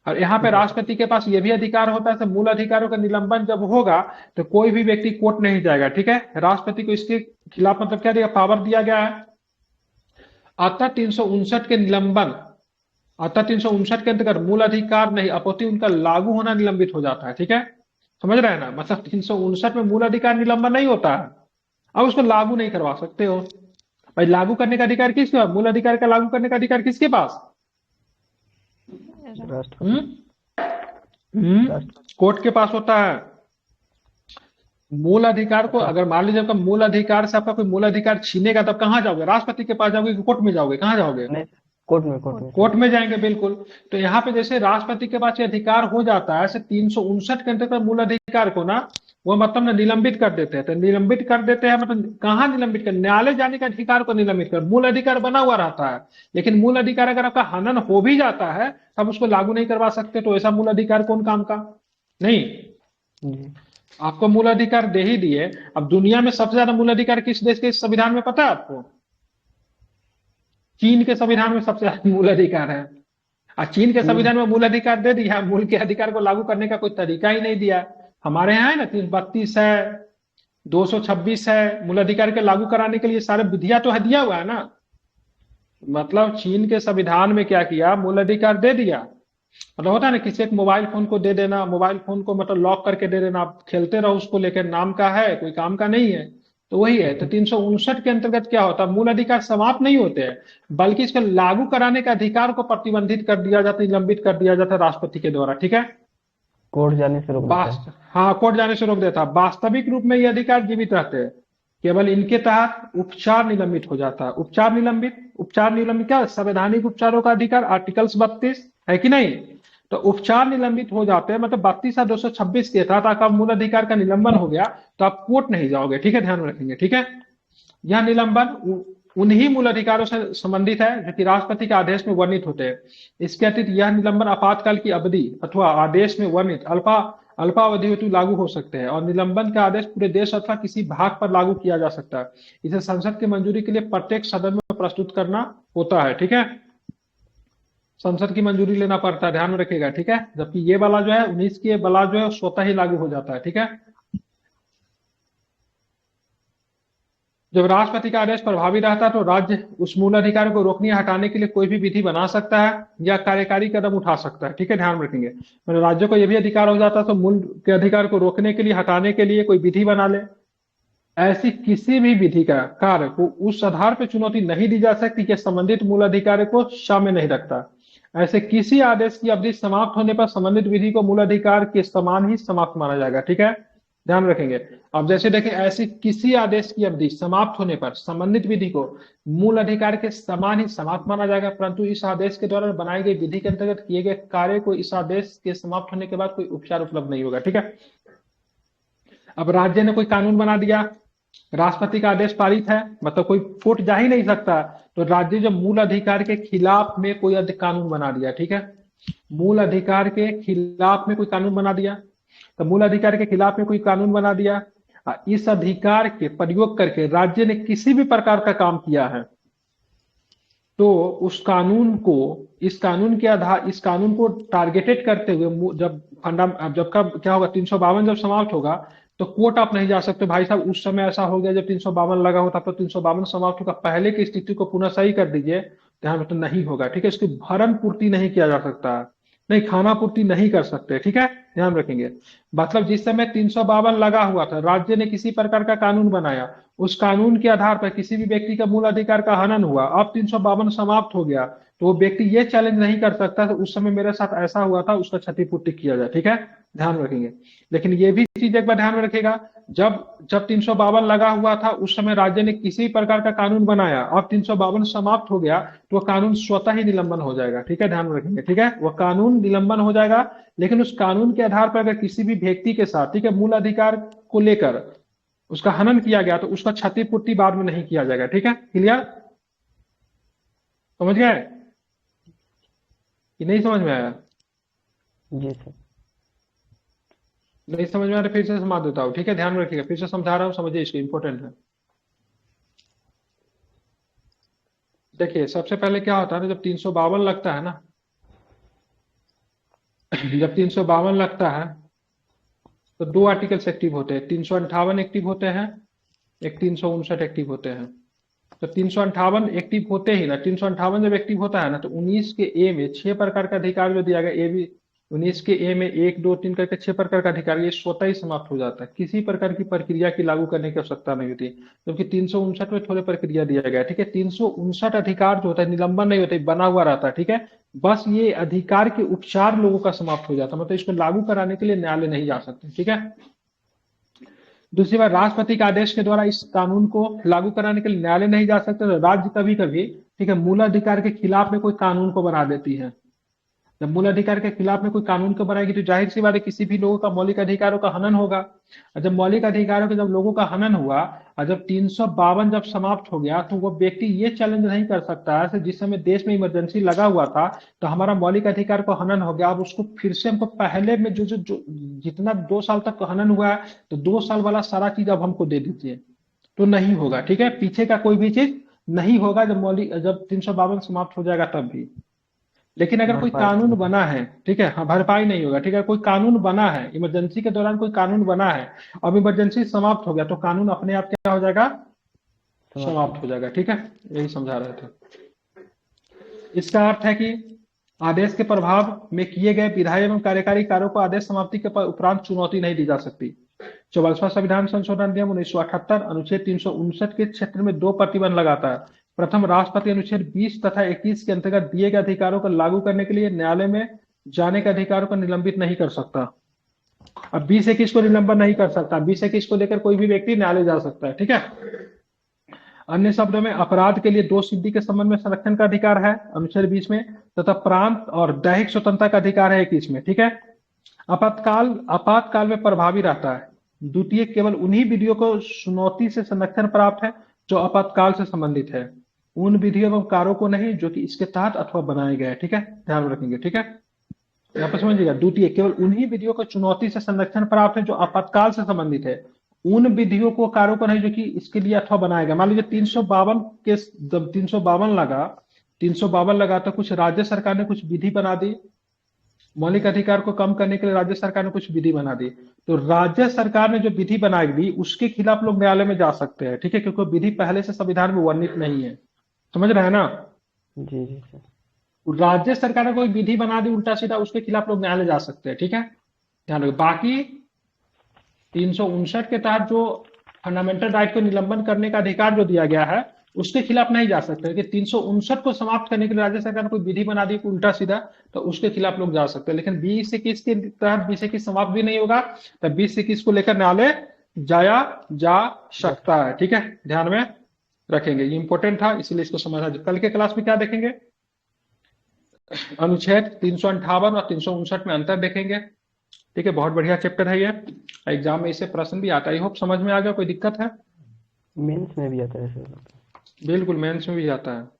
और यहाँ पे राष्ट्रपति के पास यह भी अधिकार होता है, मूल अधिकारों का निलंबन जब होगा तो कोई भी व्यक्ति कोर्ट नहीं जाएगा, ठीक है। राष्ट्रपति को इसके खिलाफ मतलब क्या दिया? पावर दिया गया है। अतः 359 के निलंबन, अतः 359 के अंतर्गत मूल अधिकार नहीं अपोति उनका लागू होना निलंबित हो जाता है, ठीक है। समझ रहे हैं ना? मतलब 359 में मूल अधिकार निलंबन नहीं होता है, अब उसको लागू नहीं करवा सकते हो भाई। लागू करने का अधिकार किसके पास? मूल अधिकार का लागू करने का अधिकार किसके पास? कोर्ट के पास होता है। मूल अधिकार को अगर मान लीजिए आपका मूल अधिकार से आपका कोई मूल अधिकार छीनेगा, तब कहां जाओगे? राष्ट्रपति के पास जाओगे कि कोर्ट में जाओगे? कहां जाओगे? कोर्ट में जाएंगे, बिल्कुल। तो यहाँ पे जैसे राष्ट्रपति के पास ये अधिकार हो जाता है, ऐसे 359 के अंतर्गत मूल अधिकार को ना वो मतलब ना निलंबित कर देते हैं। तो निलंबित कर देते हैं मतलब कहाँ निलंबित कर? न्यायालय जाने के अधिकार को निलंबित कर। मूल अधिकार बना हुआ रहता है, लेकिन मूल अधिकार अगर आपका हनन हो भी जाता है तब उसको लागू नहीं करवा सकते। तो ऐसा मूल अधिकार कौन काम का? नहीं। आपको मूल अधिकार दे ही दिए। अब दुनिया में सबसे ज्यादा मूल अधिकार किस देश के संविधान में पता है आपको? चीन के संविधान में सबसे ज्यादा मूल अधिकार है। और चीन के संविधान में मूल अधिकार दे दिया, मूल के अधिकार को लागू करने का कोई तरीका ही नहीं दिया। हमारे यहाँ है ना 332 है, 226 है, मूल अधिकार के लागू कराने के लिए सारे विधियां तो है दिया हुआ है ना। मतलब चीन के संविधान में क्या किया? मूल अधिकार दे दिया। मतलब होता है ना किसी एक मोबाइल फोन को दे देना, मोबाइल फोन को मतलब लॉक करके दे देना, आप खेलते रहो उसको लेकर, नाम का है, कोई काम का नहीं है। तो वही है। तो 359 के अंतर्गत क्या होता है? मूल अधिकार समाप्त नहीं होते हैं, बल्कि इसको लागू कराने के अधिकार को प्रतिबंधित कर दिया जाता है, निलंबित कर दिया जाता है राष्ट्रपति के द्वारा, ठीक है। कोर्ट जाने से रोक देता है। हाँ, कोर्ट जाने से रोक देता है। वास्तविक रूप में ये अधिकार जीवित रहते हैं, केवल इनके तहत उपचार निलंबित हो जाता है। उपचार निलंबित क्या? संवैधानिक उपचारों का अधिकार, आर्टिकल्स 32 है कि नहीं। तो उपचार निलंबित हो जाते हैं, मतलब 32 और 226 के तहत आपका मूल अधिकार का निलंबन हो गया तो आप कोर्ट नहीं जाओगे, ठीक है, ध्यान में रखेंगे, ठीक है। यह निलंबन उन्हीं मूल अधिकारों से संबंधित है जो कि राष्ट्रपति के आदेश में वर्णित होते हैं। इसके अतिरिक्त यह निलंबन आपातकाल की अवधि अथवा आदेश में वर्णित अल्पावधि हेतु लागू हो सकते हैं, और निलंबन का आदेश पूरे देश अथवा किसी भाग पर लागू किया जा सकता है। इसे संसद की मंजूरी के लिए प्रत्येक सदन में प्रस्तुत करना होता है, ठीक है। संसद की मंजूरी लेना पड़ता है, ध्यान में रखिएगा, ठीक है। जबकि ये वाला जो है 19 की वाला जो है स्वतः ही लागू हो जाता है, ठीक है। जब राष्ट्रपति का आदेश प्रभावी रहता है तो राज्य उस मूल अधिकार को रोकने या हटाने के लिए कोई भी विधि बना सकता है या कार्यकारी कदम उठा सकता है, ठीक है, ध्यान रखेंगे। मतलब राज्य को यह भी अधिकार हो जाता है तो मूल के अधिकार को रोकने के लिए, हटाने के लिए कोई विधि बना ले। ऐसी किसी भी विधि का कार्य को उस आधार पर चुनौती नहीं दी जा सकती कि संबंधित मूल अधिकार को सामने नहीं रखता। ऐसे किसी आदेश की अवधि समाप्त होने पर संबंधित विधि को मूल अधिकार के समान ही समाप्त माना जाएगा, ठीक है। ध्यान रखेंगे। अब जैसे देखें, ऐसे किसी आदेश की अवधि समाप्त होने पर संबंधित विधि को मूल अधिकार के समान ही समाप्त माना जाएगा, परंतु इस आदेश के द्वारा बनाई गई विधि के अंतर्गत किए गए कार्य को इस आदेश के समाप्त होने के बाद कोई उपचार उपलब्ध नहीं होगा। ठीक है। अब राज्य ने कोई कानून बना दिया, राष्ट्रपति का आदेश पारित है, मतलब कोई कोर्ट जा ही नहीं सकता, तो राज्य जो मूल अधिकार के खिलाफ में कोई कानून बना दिया, ठीक है, मूल अधिकार के खिलाफ में कोई कानून बना दिया, तो मूल अधिकार के खिलाफ में कोई कानून बना दिया, इस अधिकार के प्रयोग करके राज्य ने किसी भी प्रकार का काम किया है, तो उस कानून को, इस कानून के आधार, इस कानून को टारगेटेड करते हुए जब कब क्या होगा, 352 जब समाप्त होगा तो कोर्ट आप नहीं जा सकते भाई साहब उस समय ऐसा हो गया जब 352 लगा होता तो 352 समाप्त होगा, पहले की स्थिति को पुनः सही कर दीजिए, ध्यान तो नहीं होगा। ठीक है, इसकी भरण पूर्ति नहीं किया जा सकता, नहीं खाना पूर्ति नहीं कर सकते। ठीक है, ध्यान रखेंगे। मतलब जिस समय 352 लगा हुआ था, राज्य ने किसी प्रकार का कानून बनाया, उस कानून के आधार पर किसी भी व्यक्ति का मूल अधिकार का हनन हुआ, अब 352 समाप्त हो गया, तो वो व्यक्ति ये चैलेंज नहीं कर सकता तो उस समय मेरे साथ ऐसा हुआ था, उसका क्षतिपूर्ति किया जाए। ठीक है, ध्यान रखेंगे। लेकिन ये भी चीज एक बार ध्यान में रखेगा, जब 352 लगा हुआ था उस समय राज्य ने किसी प्रकार का कानून बनाया, अब 352 समाप्त हो गया तो वह कानून स्वतः ही निलंबन हो जाएगा। ठीक है, ध्यान में रखेंगे। ठीक है, वह कानून निलंबन हो जाएगा, लेकिन उस कानून के आधार पर अगर किसी भी व्यक्ति के साथ, ठीक है, मूल अधिकार को लेकर उसका हनन किया गया तो उसका क्षतिपूर्ति बाद में नहीं किया जाएगा। ठीक है, क्लियर, समझ गए कि नहीं समझ में आया? जी सर। नहीं समझ में आ रहा, फिर से समझा देता हूँ। ठीक है, ध्यान रखिएगा, फिर से समझा रहा हूँ, समझिए, इसको इंपॉर्टेंट है। देखिए, सबसे पहले क्या होता है ना, जब 352 लगता है ना, जब 352 लगता है तो दो आर्टिकल्स एक्टिव होते हैं, 358 एक्टिव होते हैं, एक 359 एक्टिव होते हैं। तो 358 एक्टिव होते ही ना, 358 जब एक्टिव होता है ना, तो 19 के ए में 6 प्रकार का अधिकार जो दिया गया, ए भी 19 के ए में 1 2 3 करके 6 प्रकार का अधिकार, ये स्वतः ही समाप्त हो जाता है, किसी प्रकार की प्रक्रिया की लागू करने की आवश्यकता नहीं होती, क्योंकि 359 में थोड़े प्रक्रिया दिया गया है। ठीक है, 359 अधिकार जो होता है निलंबन नहीं होता है, बना हुआ रहता है। ठीक है, बस ये अधिकार के उपचार लोगों का समाप्त हो जाता है, मतलब इसको लागू कराने के लिए न्यायालय नहीं जा सकते। ठीक है, दूसरी बात, राष्ट्रपति के आदेश के द्वारा इस कानून को लागू कराने के लिए न्यायालय नहीं जा सकते, तो राज्य कभी कभी, ठीक है, मूल अधिकार के खिलाफ में कोई कानून को बना देती है। जब मूल अधिकार के खिलाफ में कोई कानून को बनाएगी तो जाहिर सी बात है किसी भी लोगों का मौलिक अधिकारों का हनन होगा, और जब मौलिक अधिकारों के जब लोगों का हनन हुआ और जब 352 जब समाप्त हो गया, तो वो व्यक्ति ये चैलेंज नहीं कर सकता है जिस समय देश में इमरजेंसी लगा हुआ था तो हमारा मौलिक अधिकार को हनन हो गया, अब उसको फिर से हमको पहले में जो जितना 2 साल तक हनन हुआ है तो 2 साल वाला सारा चीज अब हमको दे दीजिए, तो नहीं होगा। ठीक है, पीछे का कोई भी चीज नहीं होगा जब 352 समाप्त हो जाएगा तब भी। लेकिन अगर कोई कानून बना है, ठीक है, हाँ, भरपाई नहीं होगा। ठीक है, कोई कानून बना है, इमरजेंसी के दौरान कोई कानून बना है, अब इमरजेंसी समाप्त हो गया तो कानून अपने आप क्या हो जाएगा, समाप्त हो जाएगा। ठीक है, यही समझा रहे थे। इसका अर्थ है कि आदेश के प्रभाव में किए गए विधायी एवं कार्यकारी कार्यों को आदेश समाप्ति के उपरांत चुनौती नहीं दी जा सकती। 44वां संविधान संशोधन नियम 1978 अनुच्छेद 359 के क्षेत्र में 2 प्रतिबंध लगाता है। प्रथम, राष्ट्रपति अनुच्छेद 20 तथा 21 के अंतर्गत दिए गए अधिकारों को लागू करने के लिए न्यायालय में जाने के अधिकारों को निलंबित नहीं कर सकता। अब 20-21 को निलंबन नहीं कर सकता, 20-21 को लेकर कोई भी व्यक्ति न्यायालय जा सकता है। ठीक है, अन्य शब्दों में अपराध के लिए दोष सिद्धि के संबंध में संरक्षण का अधिकार है अनुच्छेद 20 में, तथा प्रांत और दैहिक स्वतंत्रता का अधिकार है 21 में। ठीक है, आपातकाल में प्रभावी रहता है। द्वितीय, केवल उन्हीं विधियों को चुनौती से संरक्षण प्राप्त है जो आपातकाल से संबंधित है, उन विधियों एवं कार्यों को नहीं जो कि इसके तहत अथवा बनाए गए। ठीक है, ध्यान रखेंगे। ठीक है, यहाँ पर समझिएगा, द्वितीय, केवल उन्हीं विधियों को चुनौती से संरक्षण प्राप्त है जो आपातकाल से संबंधित है, उन विधियों को कार्यों को नहीं जो कि इसके लिए अथवा बनाएगा। मान लीजिए 352 के जब 352 लगा तो कुछ राज्य सरकार ने कुछ विधि बना दी, मौलिक अधिकार को कम करने के लिए राज्य सरकार ने कुछ विधि बना दी, तो राज्य सरकार ने जो विधि बनाई दी उसके खिलाफ लोग न्यायालय में जा सकते हैं। ठीक है, क्योंकि विधि पहले से संविधान में वर्णित नहीं है, समझ रहे हैं ना? जी जी सर। राज्य सरकार ने कोई विधि बना दी उल्टा सीधा, उसके खिलाफ लोग न्यायालय जा सकते हैं। ठीक है, ध्यान रखिए। बाकी 359 के तहत जो फंडामेंटल राइट को निलंबन करने का अधिकार जो दिया गया है उसके खिलाफ नहीं जा सकते। कि 359 को समाप्त करने के लिए राज्य सरकार ने कोई विधि बना दी उल्टा सीधा, तो उसके खिलाफ लोग जा सकते हैं। लेकिन 2021 के तहत 2021 समाप्त भी नहीं होगा, तब 2021 को लेकर न्यायालय जाया जा सकता है। ठीक है, ध्यान में रखेंगे, ये इंपॉर्टेंट था इसलिए इसको समझना। कल के क्लास में क्या देखेंगे, अनुच्छेद 358 और 359 में अंतर देखेंगे। ठीक है, बहुत बढ़िया चैप्टर है ये, एग्जाम में इसे प्रश्न भी आता है। आई होप समझ में आ गया, कोई दिक्कत है? मेंस में भी आता है सर। बिल्कुल, मेंस में भी आता है।